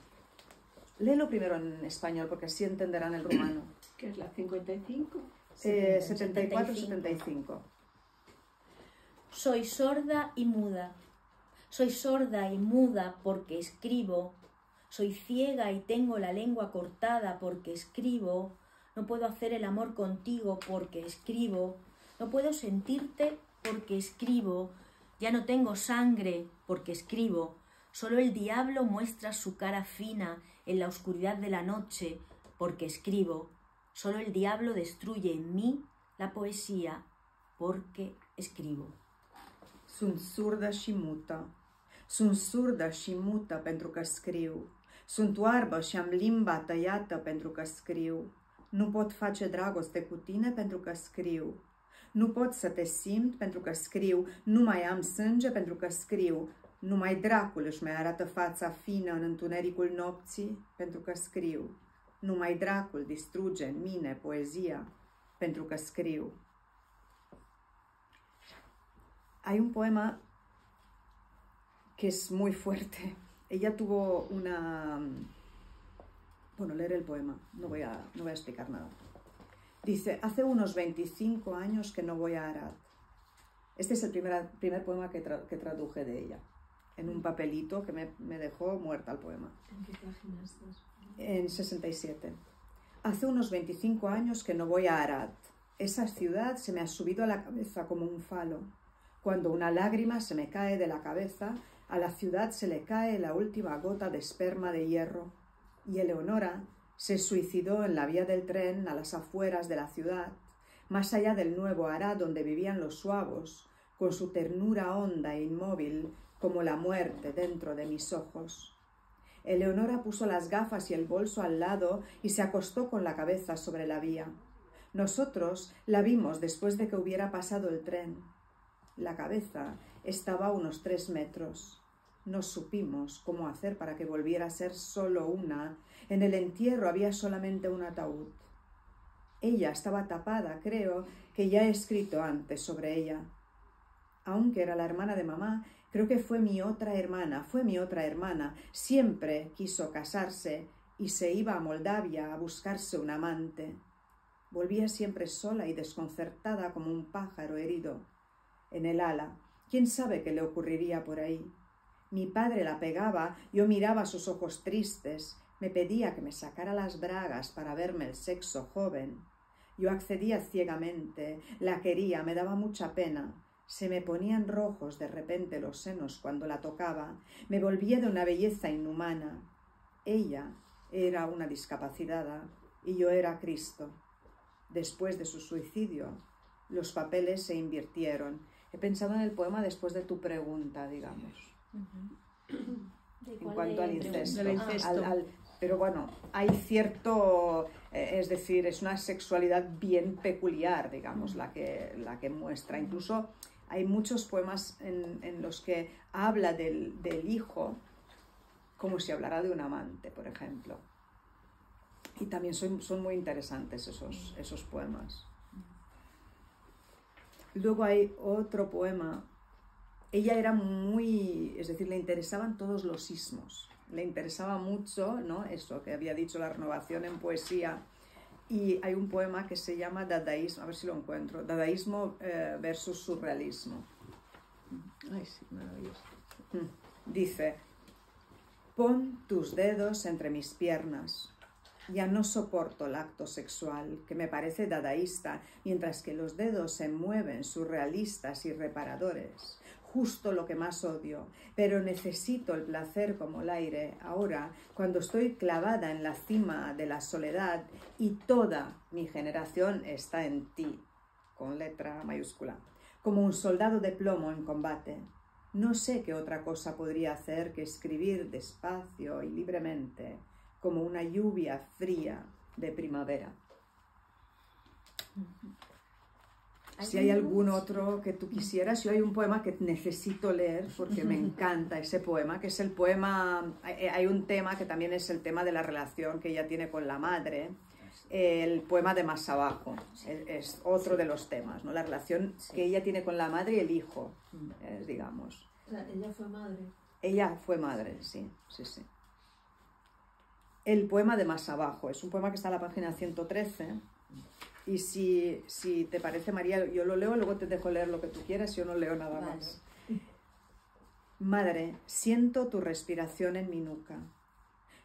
Léelo primero en español, porque así entenderán el rumano. ¿Qué es la 55? 74-75. Soy sorda y muda. Soy sorda y muda porque escribo. Soy ciega y tengo la lengua cortada porque escribo. No puedo hacer el amor contigo porque escribo. No puedo sentirte porque escribo. Ya no tengo sangre porque escribo. Solo el diablo muestra su cara fina en la oscuridad de la noche porque escribo. Solo el diablo destruye en mí la poesía porque escribo. Sunt surdă și mută pentru că scriu. Sunt oarbă și am limba tăiată pentru că scriu. Nu pot face dragoste cu tine pentru că scriu. Nu pot să te simt pentru că scriu. Nu mai am sânge pentru că scriu. Numai dracul își mai arată fața fină în întunericul nopții pentru că scriu. Numai dracul distruge în mine poezia pentru că scriu. Hay un poema que es muy fuerte. Ella tuvo una... Bueno, leer el poema, no voy a explicar nada. Dice, hace unos 25 años que no voy a Arad. Este es el primer poema que traduje de ella, en un papelito que me dejó muerta el poema. ¿En qué página estás? En 67. Hace unos 25 años que no voy a Arad. Esa ciudad se me ha subido a la cabeza como un falo. Cuando una lágrima se me cae de la cabeza, a la ciudad se le cae la última gota de esperma de hierro. Y Eleonora se suicidó en la vía del tren a las afueras de la ciudad, más allá del nuevo Arad donde vivían los suavos, con su ternura honda e inmóvil como la muerte dentro de mis ojos. Eleonora puso las gafas y el bolso al lado y se acostó con la cabeza sobre la vía. Nosotros la vimos después de que hubiera pasado el tren. La cabeza estaba a unos 3 metros. No supimos cómo hacer para que volviera a ser solo una. En el entierro había solamente un ataúd. Ella estaba tapada, creo que ya he escrito antes sobre ella. Aunque era la hermana de mamá, creo que fue mi otra hermana. Siempre quiso casarse y se iba a Moldavia a buscarse un amante. Volvía siempre sola y desconcertada como un pájaro herido en el ala. ¿Quién sabe qué le ocurriría por ahí? Mi padre la pegaba, yo miraba sus ojos tristes, me pedía que me sacara las bragas para verme el sexo joven. Yo accedía ciegamente, la quería, me daba mucha pena. Se me ponían rojos de repente los senos cuando la tocaba, me volvía de una belleza inhumana. Ella era una discapacitada y yo era Cristo. Después de su suicidio, los papeles se invirtieron. He pensado en el poema después de tu pregunta, digamos. En cuanto al incesto. Pero bueno, hay cierto, es decir, es una sexualidad bien peculiar, digamos, la que muestra. Incluso hay muchos poemas en los que habla del hijo como si hablara de un amante, por ejemplo. Y también son muy interesantes esos poemas. Luego hay otro poema. Ella era muy, es decir, le interesaban todos los ismos. Le interesaba mucho, ¿no? Eso que había dicho, la renovación en poesía. Y hay un poema que se llama Dadaísmo, a ver si lo encuentro, Dadaísmo versus surrealismo. Ay, sí, maravilloso. Dice, pon tus dedos entre mis piernas. Ya no soporto el acto sexual, que me parece dadaísta, mientras que los dedos se mueven surrealistas y reparadores. Justo lo que más odio, pero necesito el placer como el aire, ahora, cuando estoy clavada en la cima de la soledad y toda mi generación está en ti, con letra mayúscula, como un soldado de plomo en combate. No sé qué otra cosa podría hacer que escribir despacio y libremente, como una lluvia fría de primavera. Si hay algún otro que tú quisieras, yo hay un poema que necesito leer porque me encanta ese poema, que es el poema, hay un tema que también es el tema de la relación que ella tiene con la madre, el poema de Más abajo, es otro de los temas, ¿no? La relación que ella tiene con la madre y el hijo, digamos. ¿Ella fue madre? Ella fue madre, sí. El poema de Más abajo, es un poema que está en la página 113. Y si te parece, María, yo lo leo, luego te dejo leer lo que tú quieras, yo no leo nada más. Madre, siento tu respiración en mi nuca.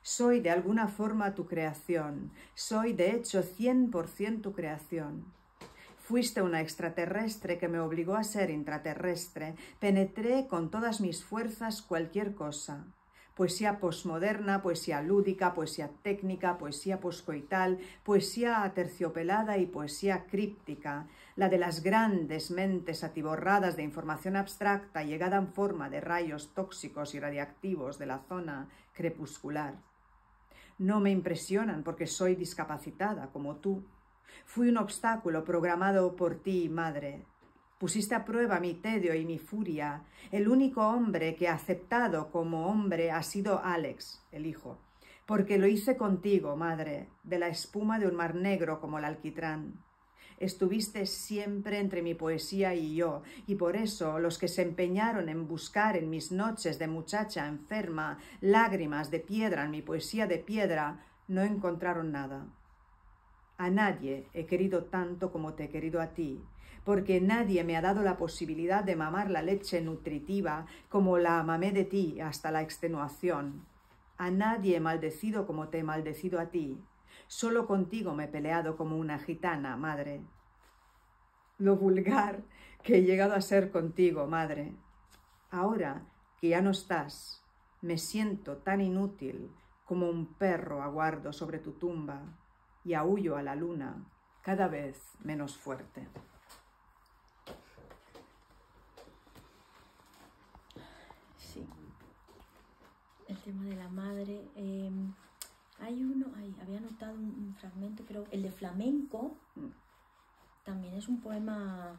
Soy de alguna forma tu creación. Soy de hecho 100% tu creación. Fuiste una extraterrestre que me obligó a ser intraterrestre. Penetré con todas mis fuerzas cualquier cosa. Poesía posmoderna, poesía lúdica, poesía técnica, poesía poscoital, poesía aterciopelada y poesía críptica, la de las grandes mentes atiborradas de información abstracta llegada en forma de rayos tóxicos y radiactivos de la zona crepuscular. No me impresionan porque soy discapacitada, como tú. Fui un obstáculo programado por ti, madre. Pusiste a prueba mi tedio y mi furia. El único hombre que ha aceptado como hombre ha sido Alex, el hijo. Porque lo hice contigo, madre, de la espuma de un mar negro como el alquitrán. Estuviste siempre entre mi poesía y yo, y por eso los que se empeñaron en buscar en mis noches de muchacha enferma lágrimas de piedra en mi poesía de piedra, no encontraron nada. A nadie he querido tanto como te he querido a ti, porque nadie me ha dado la posibilidad de mamar la leche nutritiva como la mamé de ti hasta la extenuación. A nadie he maldecido como te he maldecido a ti. Solo contigo me he peleado como una gitana, madre. Lo vulgar que he llegado a ser contigo, madre. Ahora que ya no estás, me siento tan inútil como un perro aguardo sobre tu tumba y aúllo a la luna cada vez menos fuerte. Sí. El tema de la madre. Había notado un fragmento, pero el de flamenco también es un poema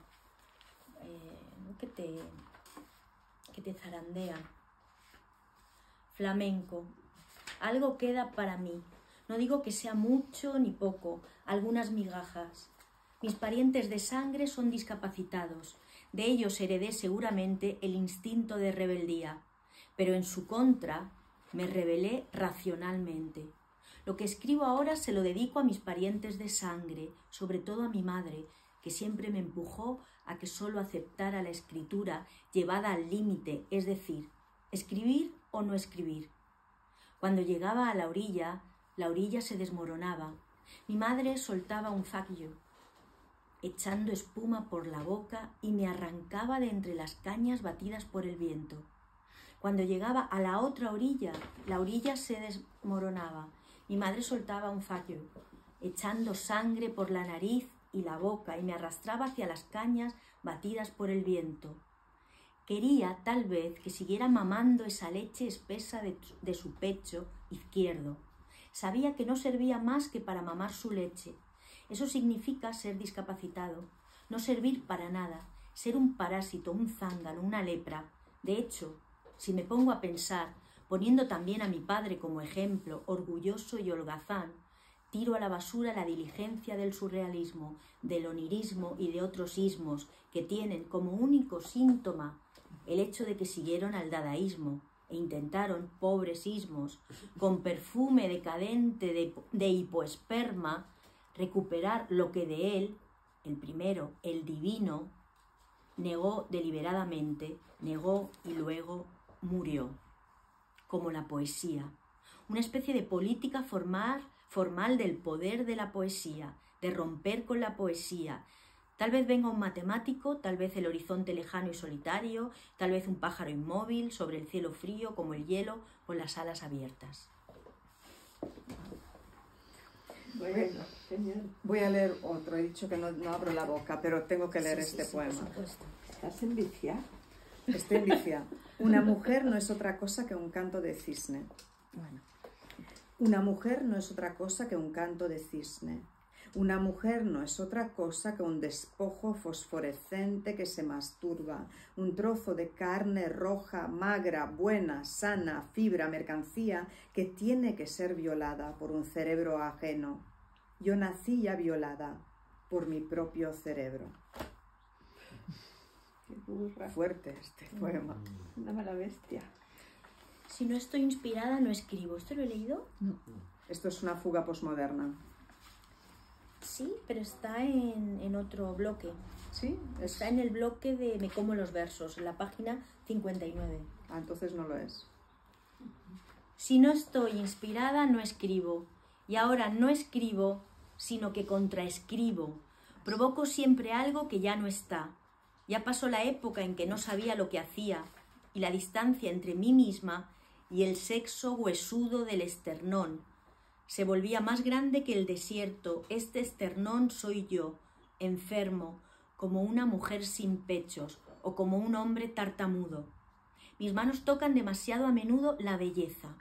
¿no? que te zarandea. Flamenco. Algo queda para mí. No digo que sea mucho ni poco, algunas migajas. Mis parientes de sangre son discapacitados. De ellos heredé seguramente el instinto de rebeldía, pero en su contra me rebelé racionalmente. Lo que escribo ahora se lo dedico a mis parientes de sangre, sobre todo a mi madre, que siempre me empujó a que solo aceptara la escritura llevada al límite, es decir, escribir o no escribir. Cuando llegaba a la orilla se desmoronaba. Mi madre soltaba un fuck you, echando espuma por la boca y me arrancaba de entre las cañas batidas por el viento. Cuando llegaba a la otra orilla, la orilla se desmoronaba. Mi madre soltaba un fuck you, echando sangre por la nariz y la boca y me arrastraba hacia las cañas batidas por el viento. Quería, tal vez, que siguiera mamando esa leche espesa de su pecho izquierdo. Sabía que no servía más que para mamar su leche. Eso significa ser discapacitado, no servir para nada, ser un parásito, un zángano, una lepra. De hecho, si me pongo a pensar, poniendo también a mi padre como ejemplo, orgulloso y holgazán, tiro a la basura la diligencia del surrealismo, del onirismo y de otros ismos que tienen como único síntoma el hecho de que siguieron al dadaísmo e intentaron, pobres ismos, con perfume decadente de hipoesperma, recuperar lo que de él, el primero, el divino, negó deliberadamente, negó y luego murió, como la poesía, una especie de política formal del poder de la poesía, de romper con la poesía. Tal vez venga un matemático, tal vez el horizonte lejano y solitario, tal vez un pájaro inmóvil sobre el cielo frío como el hielo con las alas abiertas. Bueno, genial. Voy a leer otro. He dicho que no abro la boca, pero tengo que leer este poema. ¿Estás en vicia? Estoy en vicia. Una mujer no es otra cosa que un canto de cisne. Bueno. Una mujer no es otra cosa que un canto de cisne. Una mujer no es otra cosa que un despojo fosforescente que se masturba, un trozo de carne roja, magra, buena, sana, fibra, mercancía, que tiene que ser violada por un cerebro ajeno. Yo nací ya violada por mi propio cerebro. Qué burra. Fuerte este poema. Una mala bestia. Si no estoy inspirada, no escribo. ¿Esto lo he leído? No. Esto es una fuga posmoderna. Sí, pero está en otro bloque. ¿Sí? Está en el bloque de Me como los versos, en la página 59. Ah, entonces no lo es. Si no estoy inspirada, no escribo. Y ahora no escribo, sino que contraescribo. Provoco siempre algo que ya no está. Ya pasó la época en que no sabía lo que hacía, y la distancia entre mí misma y el sexo huesudo del esternón se volvía más grande que el desierto. Este esternón soy yo, enfermo, como una mujer sin pechos o como un hombre tartamudo. Mis manos tocan demasiado a menudo la belleza.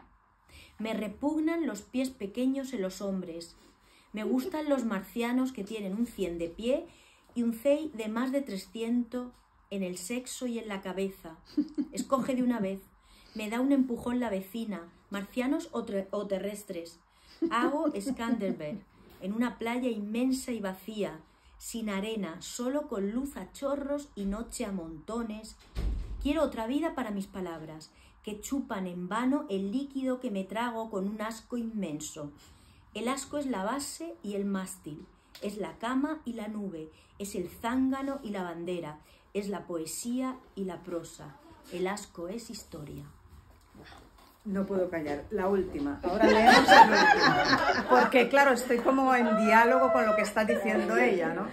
Me repugnan los pies pequeños en los hombres. Me gustan los marcianos que tienen un 100 de pie y un CEI de más de 300 en el sexo y en la cabeza. Escoge de una vez. Me da un empujón la vecina, marcianos o terrestres. Hago Skanderbeg en una playa inmensa y vacía, sin arena, solo con luz a chorros y noche a montones. Quiero otra vida para mis palabras, que chupan en vano el líquido que me trago con un asco inmenso. El asco es la base y el mástil, es la cama y la nube, es el zángano y la bandera, es la poesía y la prosa. El asco es historia. No puedo callar. La última. Ahora leemos el último. Porque, claro, estoy como en diálogo con lo que está diciendo ella, ¿no?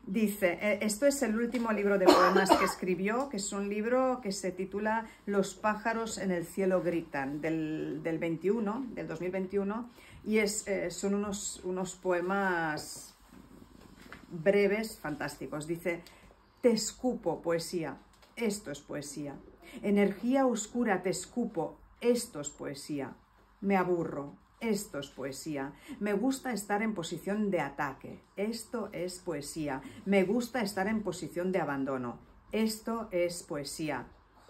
Dice, esto es el último libro de poemas que escribió, que es un libro que se titula Los pájaros en el cielo gritan, del 2021, y son unos poemas breves, fantásticos. Dice, te escupo, poesía, esto es poesía. Energía oscura, te escupo, esto es poesía. Me aburro, esto es poesía. Me gusta estar en posición de ataque, esto es poesía. Me gusta estar en posición de abandono, esto es poesía.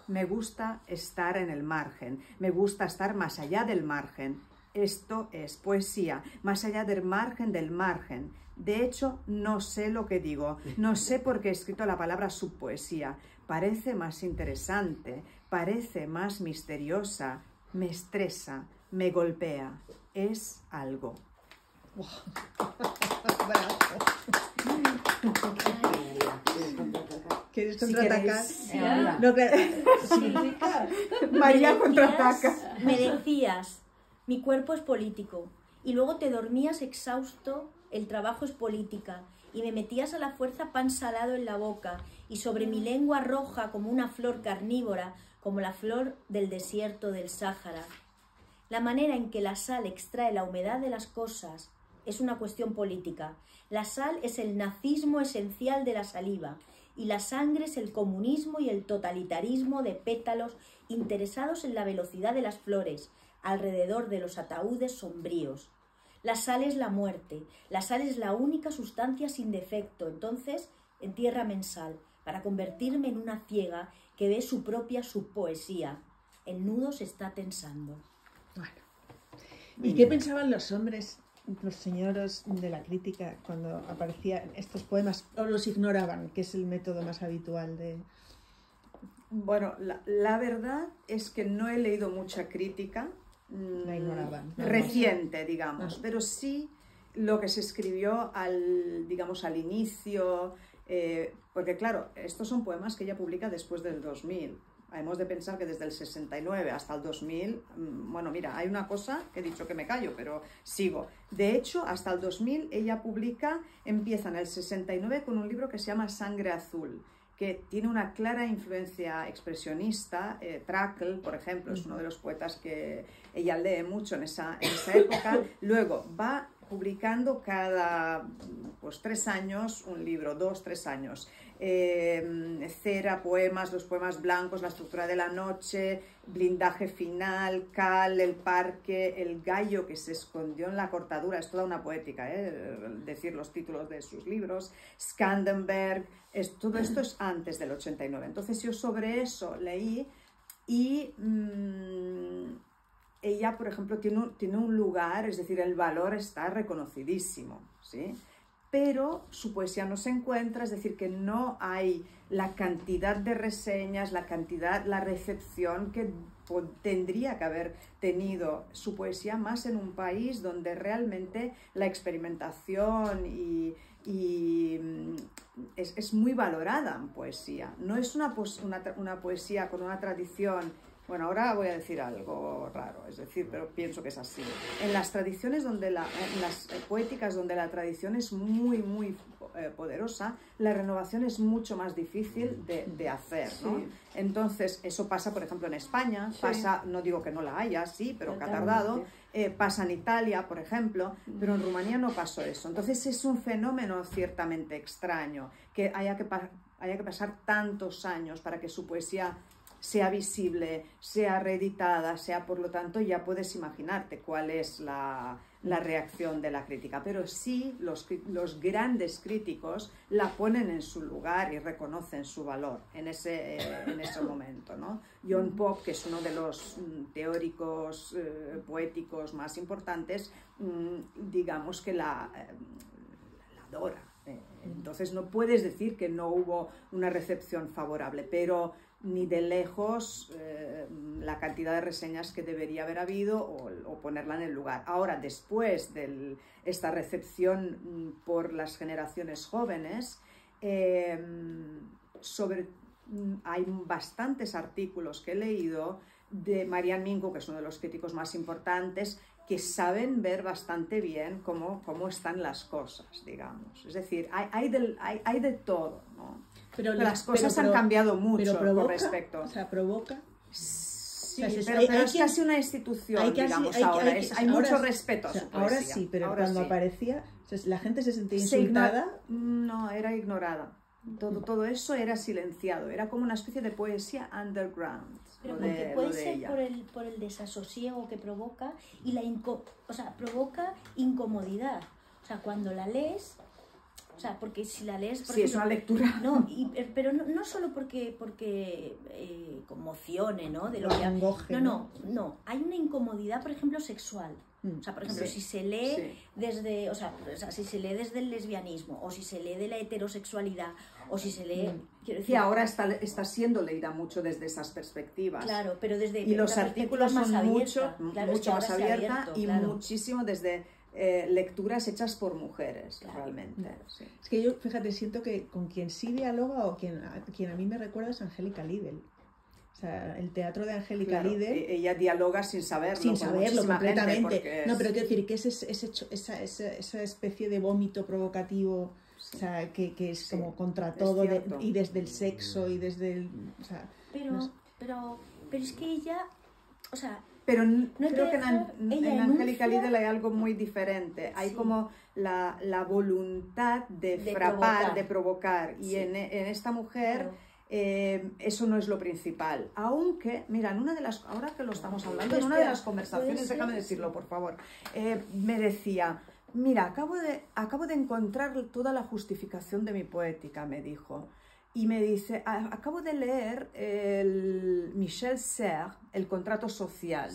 Me gusta estar en el margen, me gusta estar más allá del margen, esto es poesía. Más allá del margen del margen. De hecho, no sé lo que digo, no sé por qué he escrito la palabra subpoesía. Parece más interesante, parece más misteriosa, me estresa, me golpea, es algo. ¿Quieres contraatacar? Sí. No, claro. María contraataca. Me decías, mi cuerpo es político, y luego te dormías exhausto, el trabajo es política, y me metías a la fuerza pan salado en la boca, y sobre mi lengua roja como una flor carnívora, como la flor del desierto del Sáhara. La manera en que la sal extrae la humedad de las cosas es una cuestión política. La sal es el nazismo esencial de la saliva, y la sangre es el comunismo y el totalitarismo de pétalos interesados en la velocidad de las flores, alrededor de los ataúdes sombríos. La sal es la muerte, la sal es la única sustancia sin defecto, entonces entiérrame en sal, para convertirme en una ciega que ve su propia subpoesía. El nudo se está tensando. Bueno. ¿Y qué pensaban los hombres, los señores de la crítica, cuando aparecían estos poemas? ¿O los ignoraban, que es el método más habitual de...? Bueno, la verdad es que no he leído mucha crítica La ignoraban. reciente, digamos, pero sí lo que se escribió digamos, al inicio, porque claro, estos son poemas que ella publica después del 2000. Hemos de pensar que desde el 69 hasta el 2000, bueno, mira, hay una cosa que he dicho que me callo, pero sigo. De hecho, hasta el 2000 ella empieza en el 69 con un libro que se llama Sangre Azul, que tiene una clara influencia expresionista. Trakl, por ejemplo, es uno de los poetas que ella lee mucho en esa época. Luego va publicando cada 3 años un libro, 2-3 años. Cera, poemas, los poemas blancos, la estructura de la noche, blindaje final, Cal, el parque, el gallo que se escondió en la cortadura. Es toda una poética, decir los títulos de sus libros. Skanderbeg, todo esto es antes del 89. Entonces yo sobre eso leí y ella, por ejemplo, tiene un lugar, es decir, el valor está reconocidísimo, ¿sí? pero su poesía no se encuentra, es decir, que no hay la cantidad de reseñas, la recepción que tendría que haber tenido su poesía, más en un país donde realmente la experimentación es muy valorada en poesía. No es una poesía con una tradición. Bueno, ahora voy a decir algo raro, es decir, pero pienso que es así. En las tradiciones en las poéticas donde la tradición es muy poderosa, la renovación es mucho más difícil de hacer, ¿no? Sí. Entonces, eso pasa, por ejemplo, en España, Sí. pasa, no digo que no la haya, sí, pero que ha Totalmente. tardado, pasa en Italia, por ejemplo, pero en Rumanía no pasó eso. Entonces, es un fenómeno ciertamente extraño, que haya que pasar tantos años para que su poesía sea visible, sea reeditada, sea, por lo tanto, ya puedes imaginarte cuál es la reacción de la crítica. Pero sí, los grandes críticos la ponen en su lugar y reconocen su valor en ese momento, ¿no? John Pope, que es uno de los teóricos poéticos más importantes, digamos que la adora. Entonces no puedes decir que no hubo una recepción favorable, pero ni de lejos la cantidad de reseñas que debería haber habido o ponerla en el lugar. Ahora, después de esta recepción por las generaciones jóvenes, hay bastantes artículos que he leído de Marian Minko, que es uno de los críticos más importantes, que saben ver bastante bien cómo están las cosas, digamos. Es decir, hay de todo, ¿no? Pero las cosas han cambiado mucho con respecto. O sea, provoca. Sí, o sea, pero es casi una institución, digamos, ahora. Hay mucho respeto a su poesía. Ahora sí, pero ahora cuando sí. aparecía, o sea, la gente se sentía insultada. No, era ignorada. Todo eso era silenciado. Era como una especie de poesía underground. Pero porque puede ser por el desasosiego que provoca y provoca incomodidad. O sea, cuando la lees, o sea, porque si la lees... Sí, es una lectura. No, pero no solo porque conmocione, ¿no? De lo que Angoje, no, hay una incomodidad, por ejemplo, sexual. O sea, por ejemplo, si se lee desde, si se lee desde el lesbianismo, o si se lee de la heterosexualidad, o si se lee... Quiero decir, y ahora está siendo leída mucho desde esas perspectivas. Claro, pero desde... Y los artículos son mucho más abierta y claro. muchísimo desde lecturas hechas por mujeres, claro. Realmente. Sí. Es que yo, fíjate, siento que con quien sí dialoga o quien a mí me recuerda es Angélica Lidl. O sea, el teatro de Angélica Lidl... Ella dialoga sin saberlo. Sin saberlo, completamente. No, pero quiero decir que esa especie de vómito provocativo, o sea, que es como contra todo, y desde el sexo y desde el... O sea, pero es que ella... O sea... Pero creo que en Angélica Lidl hay algo muy diferente. Hay como la voluntad de frapar, de provocar. Y en esta mujer... eso no es lo principal, aunque, mira, ahora que lo estamos hablando, en una de las conversaciones, déjame decirlo por favor, me decía, mira, acabo de encontrar toda la justificación de mi poética, me dijo, y me dice, acabo de leer el Michel Serres, El contrato social.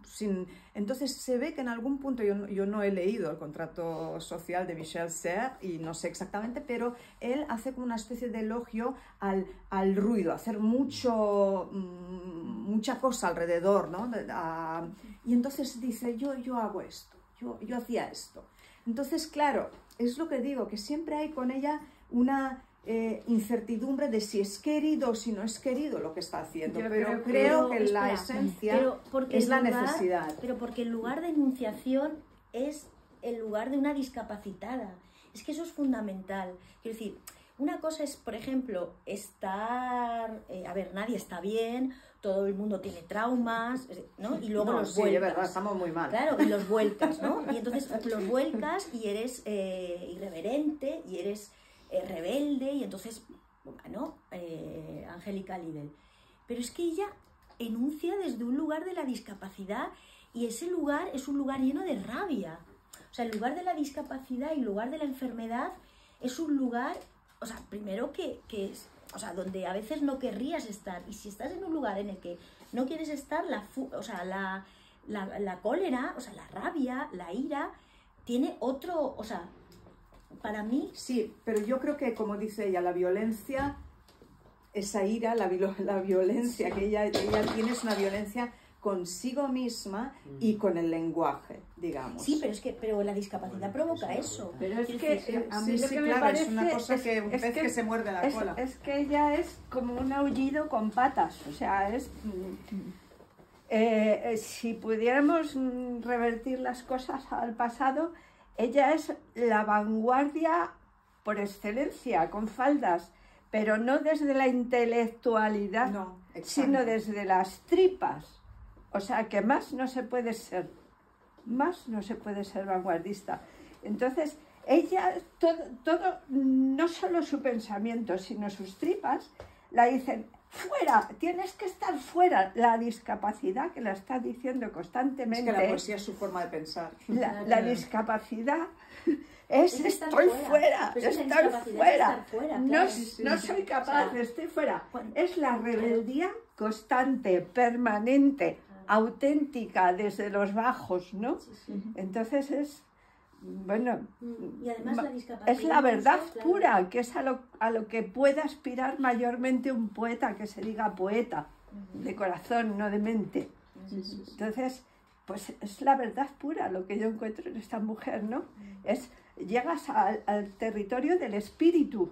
¿Sí? Entonces se ve que en algún punto, yo no he leído el contrato social de Michel Serres y no sé exactamente, pero él hace como una especie de elogio al ruido, hacer mucha cosa alrededor, ¿no? Y entonces dice, yo hago esto, yo hacía esto. Entonces, claro, es lo que digo, que siempre hay con ella una... incertidumbre de si es querido o si no es querido lo que está haciendo, pero creo que la esencia es la necesidad. Pero porque el lugar de enunciación es el lugar de una discapacitada, es que eso es fundamental. Quiero decir, una cosa es, por ejemplo, estar, nadie está bien, todo el mundo tiene traumas, ¿no? Y luego los vuelcas. Sí, es verdad, estamos muy mal. Claro, y los vuelcas, ¿no? Y entonces los vuelcas y eres irreverente y eres rebelde, y entonces, bueno, Angélica Lidl. Pero es que ella enuncia desde un lugar de la discapacidad, y ese lugar es un lugar lleno de rabia. O sea, el lugar de la discapacidad y el lugar de la enfermedad es un lugar, o sea, primero que es, o sea, donde a veces no querrías estar, y si estás en un lugar en el que no quieres estar, la cólera, o sea, la rabia, la ira, tiene otro, o sea, para mí... Sí, pero yo creo que, como dice ella, la violencia, esa ira, la violencia que ella tiene es una violencia consigo misma y con el lenguaje, digamos. Sí, pero la discapacidad provoca eso. Pero es Quiero que decir, a mí Sí, lo sí, que me claro, parece es una cosa que un pez que se muerde la cola. Es que ella es como un aullido con patas, o sea, es... si pudiéramos revertir las cosas al pasado, ella es la vanguardia por excelencia, con faldas, pero no desde la intelectualidad, No, exacto. sino desde las tripas. O sea, que más no se puede ser vanguardista. Entonces, ella, todo, no solo su pensamiento, sino sus tripas, la dicen, fuera, tienes que estar fuera. La discapacidad, que la está diciendo constantemente. Es que la poesía es su forma de pensar. La discapacidad es estar estoy fuera. fuera, Pero es que la estoy discapacidad es fuera. estar fuera, No, claro. no soy capaz, O sea, estoy fuera. cuando- Es la rebeldía constante, permanente, auténtica desde los bajos, ¿no? Sí, sí. Entonces es, bueno, Y además la discapacidad... es la verdad incluso, claro, pura, que es a lo que puede aspirar mayormente un poeta, que se diga poeta, de corazón, no de mente. Entonces, pues es la verdad pura lo que yo encuentro en esta mujer, ¿no? Llegas al territorio del espíritu,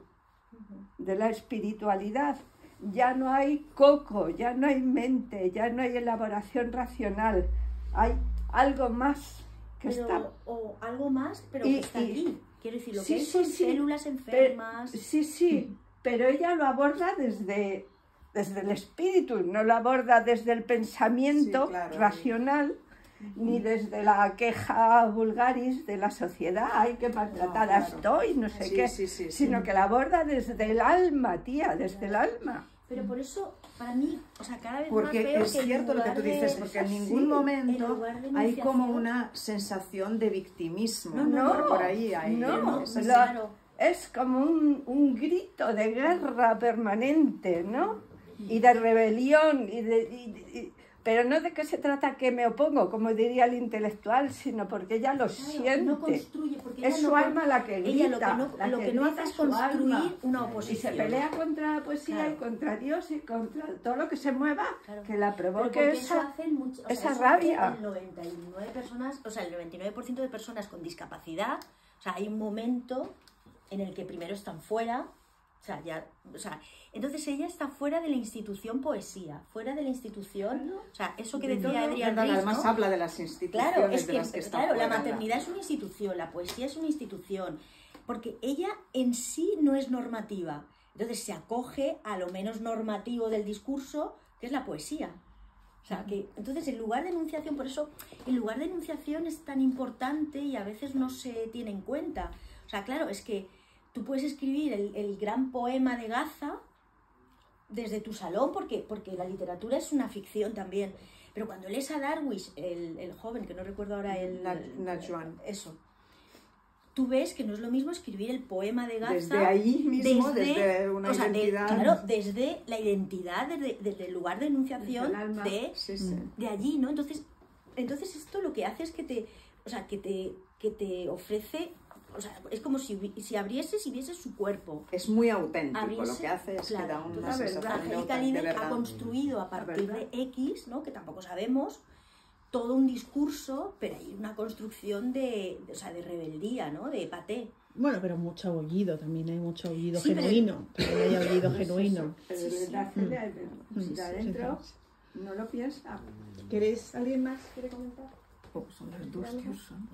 de la espiritualidad. Ya no hay coco, ya no hay mente, ya no hay elaboración racional. Hay algo más que está... O algo más, pero Y- que está y- aquí. Quiero decir, lo Sí, que hay sí, son sí. células enfermas... Sí, pero ella lo aborda desde el espíritu, no lo aborda desde el pensamiento Sí, claro. racional, ni desde la queja vulgaris de la sociedad, hay que maltratada claro. estoy, no sé Sí, qué, sí, sí, sí. sino que la aborda desde el alma, tía, desde el alma. Pero por eso, para mí, o sea, cada vez Porque más veo es que en cierto lo que lugar tú dices, de- porque en así, ningún en momento lugar de hay como enunciación- una sensación de victimismo. No, por ahí hay. no, esa- claro. Es como un grito de guerra permanente, ¿no? Y de rebelión, pero no de qué se trata que me opongo, como diría el intelectual, sino porque ella lo Claro, siente. no construye, porque Es ella su no, alma la que grita. ella lo que no grita hace es su alma. construir una Y oposición. se pelea contra la poesía Claro. y contra Dios y contra todo lo que se mueva, Claro. que la Pero provoque porque eso esa... hacen mucho, o sea, esa eso rabia. hace el 99 personas, o sea, el 99% de personas con discapacidad, o sea, hay un momento en el que primero están fuera, entonces ella está fuera de la institución poesía, fuera de la institución, o sea, eso que De decía todo, Adrián Verdad, Rich, además ¿no? habla de las instituciones Claro, es de que, las que está claro, la fuera, maternidad es una institución, la poesía es una institución, porque ella en sí no es normativa, entonces se acoge a lo menos normativo del discurso, que es la poesía. O sea, que entonces el lugar de enunciación, por eso el lugar de enunciación es tan importante y a veces no se tiene en cuenta. O sea, claro, es que tú puedes escribir el gran poema de Gaza desde tu salón, porque la literatura es una ficción también. Pero cuando lees a Darwish, el joven, que no recuerdo ahora Najuan. eso, tú ves que no es lo mismo escribir el poema de Gaza Desde ahí mismo, desde una o sea, identidad. claro, desde la identidad, desde el lugar de enunciación Desde el alma. Sí, sí. de allí, ¿no? Entonces esto lo que hace es que te ofrece, o sea, es como si abrieses y vieses su cuerpo. Es muy auténtico, Abrieses, lo que hace es claro, que da una entonces, sensación Angélica de Linder verdad. ha construido a partir verdad. de X, ¿no? Que tampoco sabemos, todo un discurso, pero hay una construcción de rebeldía, ¿no? De paté. Bueno, pero mucho aullido, también hay mucho aullido Sí, pero- genuino. También hay aullido genuino. Pero Sí, sí. de adentro no lo piensa. ¿Queréis alguien más? ¿Quiere comentar? Son los dos, tío, son.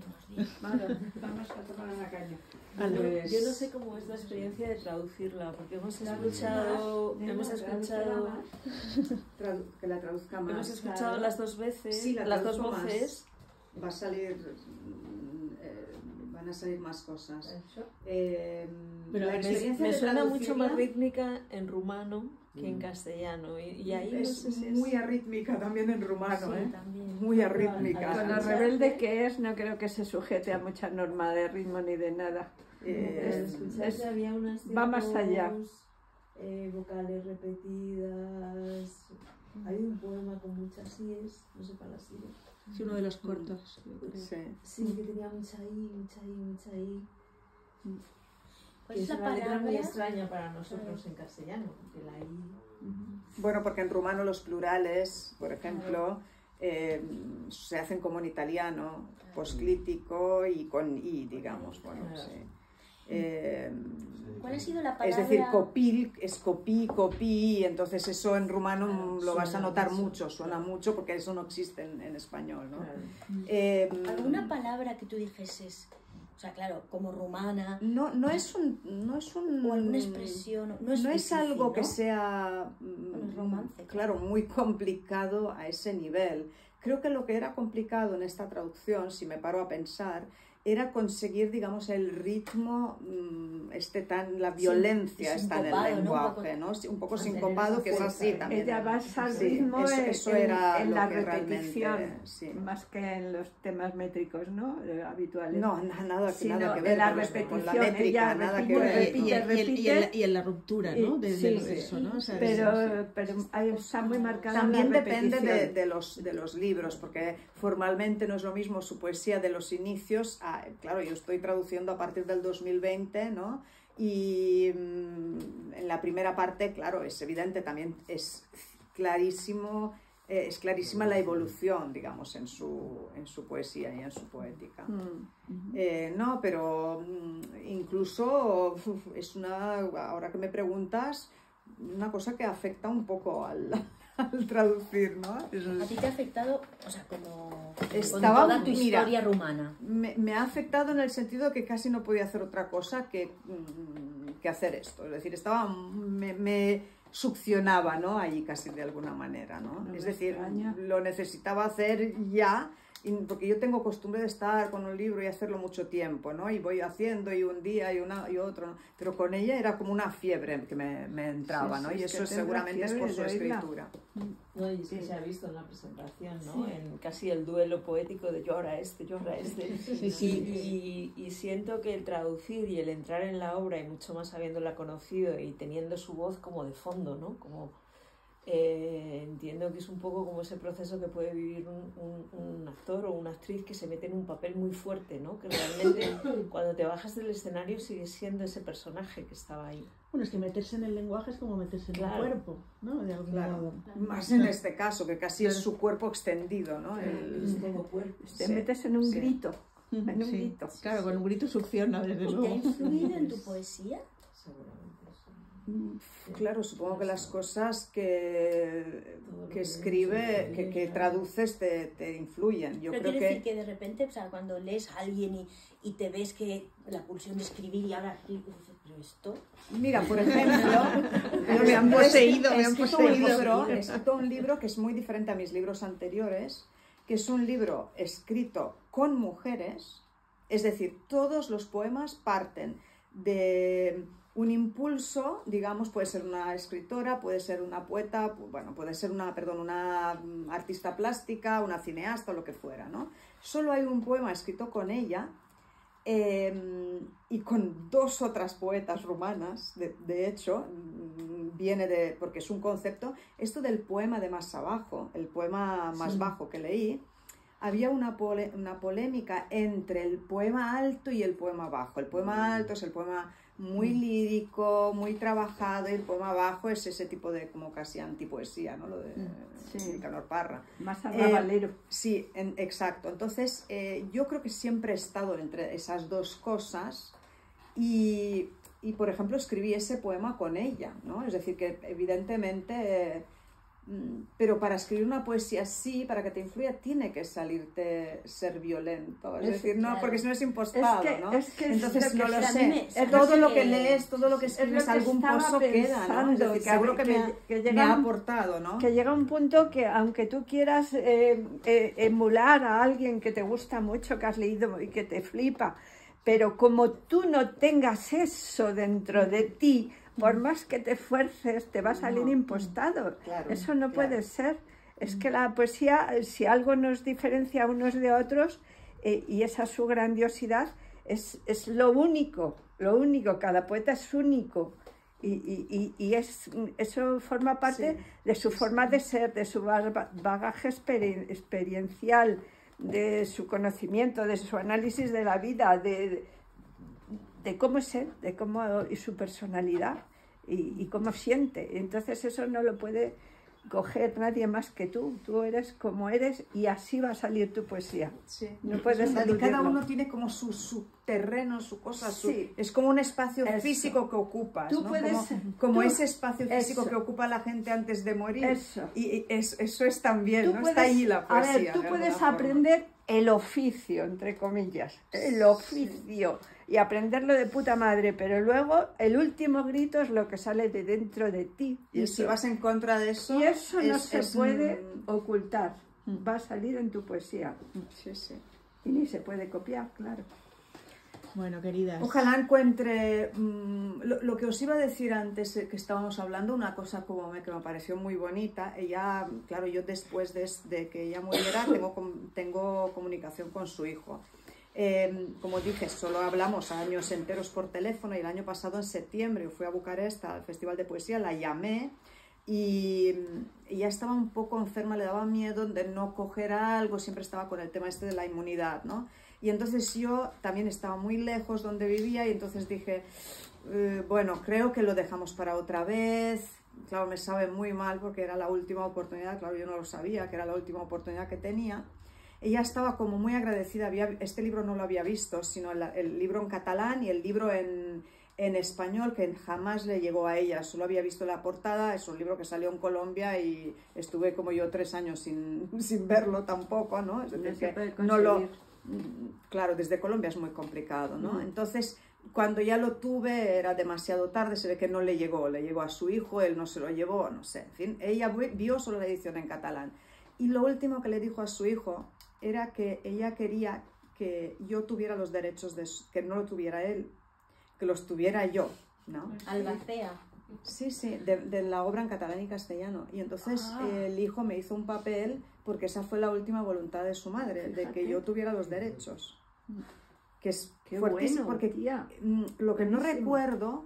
Vale, vamos a tomar una caña. Vale. Yo no sé cómo es la experiencia de traducirla, porque hemos escuchado que la traduzca más. hemos escuchado las dos veces, Sí, la las dos traduzco más. voces. Va a salir, van a salir más cosas. Eso. Pero La experiencia me de suena mucho más traducirla rítmica en rumano que en castellano. Y ahí no es sé si es... muy arrítmica también en rumano, Sí, también. muy arrítmica. Con lo rebelde que es, no creo que se sujete a mucha norma de ritmo ni de nada. Escuchar que había unas va más allá. vocales repetidas. Hay un poema con muchas síes, no sé para las síes. Sí, uno de los cortos. Sí. Sí, que tenía mucha I, mucha I, mucha I. ¿Cuál Es es la una letra muy palabra? extraña para nosotros en castellano, porque la I... Bueno, porque en rumano los plurales, por ejemplo, se hacen como en italiano, posclítico y con I, digamos. Bueno, sí. ¿Cuál ha sido la palabra? Es decir, copil es copí, entonces eso en rumano lo vas a notar mucho, suena mucho porque eso no existe en español, ¿no? ¿Alguna palabra que tú dijeses? O sea, claro, como rumana. No es un O alguna expresión. No es, no es difícil, algo ¿no? que sea, es romance, claro, muy complicado a ese nivel. Creo que lo que era complicado en esta traducción, si me paro a pensar, era conseguir, digamos, el ritmo, la violencia está en el lenguaje, ¿no? Un poco sincopado, que es así también. Ella basa el Sí, ritmo eso era en lo la que repetición, realmente, sí. más que en los temas métricos, ¿no? Habituales. No, nada que Sino ver en la con la repetición. métrica, Ella nada que repite, ver. repite. Y en la ruptura, ¿no? De Sí, eso, ¿no? O sea, pero ahí está muy marcada También la depende repetición. de los libros, porque formalmente no es lo mismo su poesía de los inicios. Claro, yo estoy traduciendo a partir del 2020, ¿no? Y en la primera parte, claro, es evidente, también es clarísima la evolución, digamos, en su poesía y en su poética. No, pero incluso ahora que me preguntas, una cosa que afecta un poco al traducir, ¿no? ¿A ti te ha afectado, o sea, como Estaba, con toda tu mira, historia rumana? Me ha afectado en el sentido que casi no podía hacer otra cosa que hacer esto. Es decir, me succionaba, ¿no? Allí casi de alguna manera, ¿no? Es decir, lo necesitaba hacer ya, porque yo tengo costumbre de estar con un libro y hacerlo mucho tiempo, ¿no? Y voy haciendo y un día y otro, ¿no? Pero con ella era como una fiebre que me entraba, ¿no? Y eso seguramente es por su escritura. No, y es que se ha visto en la presentación, ¿no? En casi el duelo poético de yo ahora este. Y siento que el traducir y el entrar en la obra, y mucho más habiéndola conocido y teniendo su voz como de fondo, ¿no? Como entiendo que es un poco como ese proceso que puede vivir un actor o una actriz que se mete en un papel muy fuerte, ¿no? Que realmente cuando te bajas del escenario sigues siendo ese personaje que estaba ahí. Bueno, es que meterse en el lenguaje es como meterse en el cuerpo, ¿no? De algún modo. Más en este caso, que casi es su cuerpo extendido, ¿no? Te metes en un grito. En un grito. Claro, con un grito succiona, desde luego. ¿Te ha influido en tu poesía? Seguramente. Claro, supongo que las cosas que escribe, que traduces te influyen. Yo Pero creo quiero decir que de repente, o sea, cuando lees a alguien y te ves que la pulsión de escribir y ahora dices, pero esto... Mira, por ejemplo, me han poseído, he escrito un libro que es muy diferente a mis libros anteriores, que es un libro escrito con mujeres, es decir, todos los poemas parten de un impulso, digamos, puede ser una escritora, puede ser una poeta, bueno, puede ser una artista plástica, una cineasta o lo que fuera, ¿no? Solo hay un poema escrito con ella y con dos otras poetas rumanas, de hecho, porque es un concepto, esto del poema de más abajo, el poema más bajo que leí, había una polémica entre el poema alto y el poema bajo. El poema alto es el poema muy lírico, muy trabajado, y el poema bajo es ese tipo de como casi antipoesía, ¿no? Lo de Nicanor Parra. Más arrabalero. Sí, exacto. Entonces, yo creo que siempre he estado entre esas dos cosas y por ejemplo, escribí ese poema con ella, ¿no? Es decir, que evidentemente... pero para escribir una poesía así, para que te influya, tiene que salirte ser violento, es decir, no, porque si no es impostado, ¿no? Entonces no lo sé, todo lo que lees, todo lo que escribes, algún pozo queda, ¿no? Es decir, seguro que me ha aportado, ¿no? Que llega un punto que aunque tú quieras emular a alguien que te gusta mucho, que has leído y que te flipa, pero como tú no tengas eso dentro de ti, por más que te esfuerces, te va a salir impostado. Claro, eso no puede ser. Es que la poesía, si algo nos diferencia unos de otros, y esa es su grandiosidad, es lo único, cada poeta es único. Y eso forma parte de su forma de ser, de su bagaje experiencial, de su conocimiento, de su análisis de la vida, de cómo es él, de cómo y su personalidad y cómo siente. Entonces eso no lo puede coger nadie más que tú. Tú eres como eres y así va a salir tu poesía. Sí. No puedes Cada eludirlo. uno tiene como su terreno, su cosa. Sí. Es como un espacio Eso. físico que ocupas, Tú ¿no? puedes- como tú- ese espacio físico eso. que ocupa la gente antes de morir. Eso. Y eso es también, Tú ¿no? puedes, Está ahí la a poesía. ver, tú de puedes alguna forma. aprender el oficio, entre comillas, el oficio, y aprenderlo de puta madre, pero luego el último grito es lo que sale de dentro de ti. Y si vas en contra de eso... Y eso no se es, puede ocultar, va a salir en tu poesía. Sí, sí. Y ni se puede copiar, claro. Bueno, queridas. Ojalá encuentre lo que os iba a decir antes que estábamos hablando, una cosa que me pareció muy bonita. Ella, claro, yo después de que ella muriera tengo comunicación con su hijo. Como dije, solo hablamos años enteros por teléfono y el año pasado en septiembre fui a Bucarest al Festival de Poesía, la llamé y ella estaba un poco enferma, le daba miedo de no coger algo, siempre estaba con el tema este de la inmunidad, ¿no? Y entonces yo también estaba muy lejos donde vivía y entonces dije, bueno, creo que lo dejamos para otra vez. Claro, me sabe muy mal porque era la última oportunidad, claro, yo no lo sabía, que era la última oportunidad que tenía. Ella estaba como muy agradecida, este libro no lo había visto, sino el libro en catalán y el libro en español, que jamás le llegó a ella, solo había visto la portada. Es un libro que salió en Colombia y estuve como yo 3 años sin verlo tampoco, ¿no? Es decir, que no lo... Claro, desde Colombia es muy complicado, ¿no? Entonces, cuando ya lo tuve era demasiado tarde, se ve que no le llegó a su hijo, él no se lo llevó, no sé, en fin, ella vio solo la edición en catalán. Y lo último que le dijo a su hijo era que ella quería que yo tuviera los derechos, que no lo tuviera él, que los tuviera yo, ¿no? Albacea. Sí, sí, de la obra en catalán y castellano. Y entonces el hijo me hizo un papel porque esa fue la última voluntad de su madre, de que yo tuviera los derechos. Que es Qué fuertísimo, bueno, porque tía. lo que no Buenísimo. recuerdo,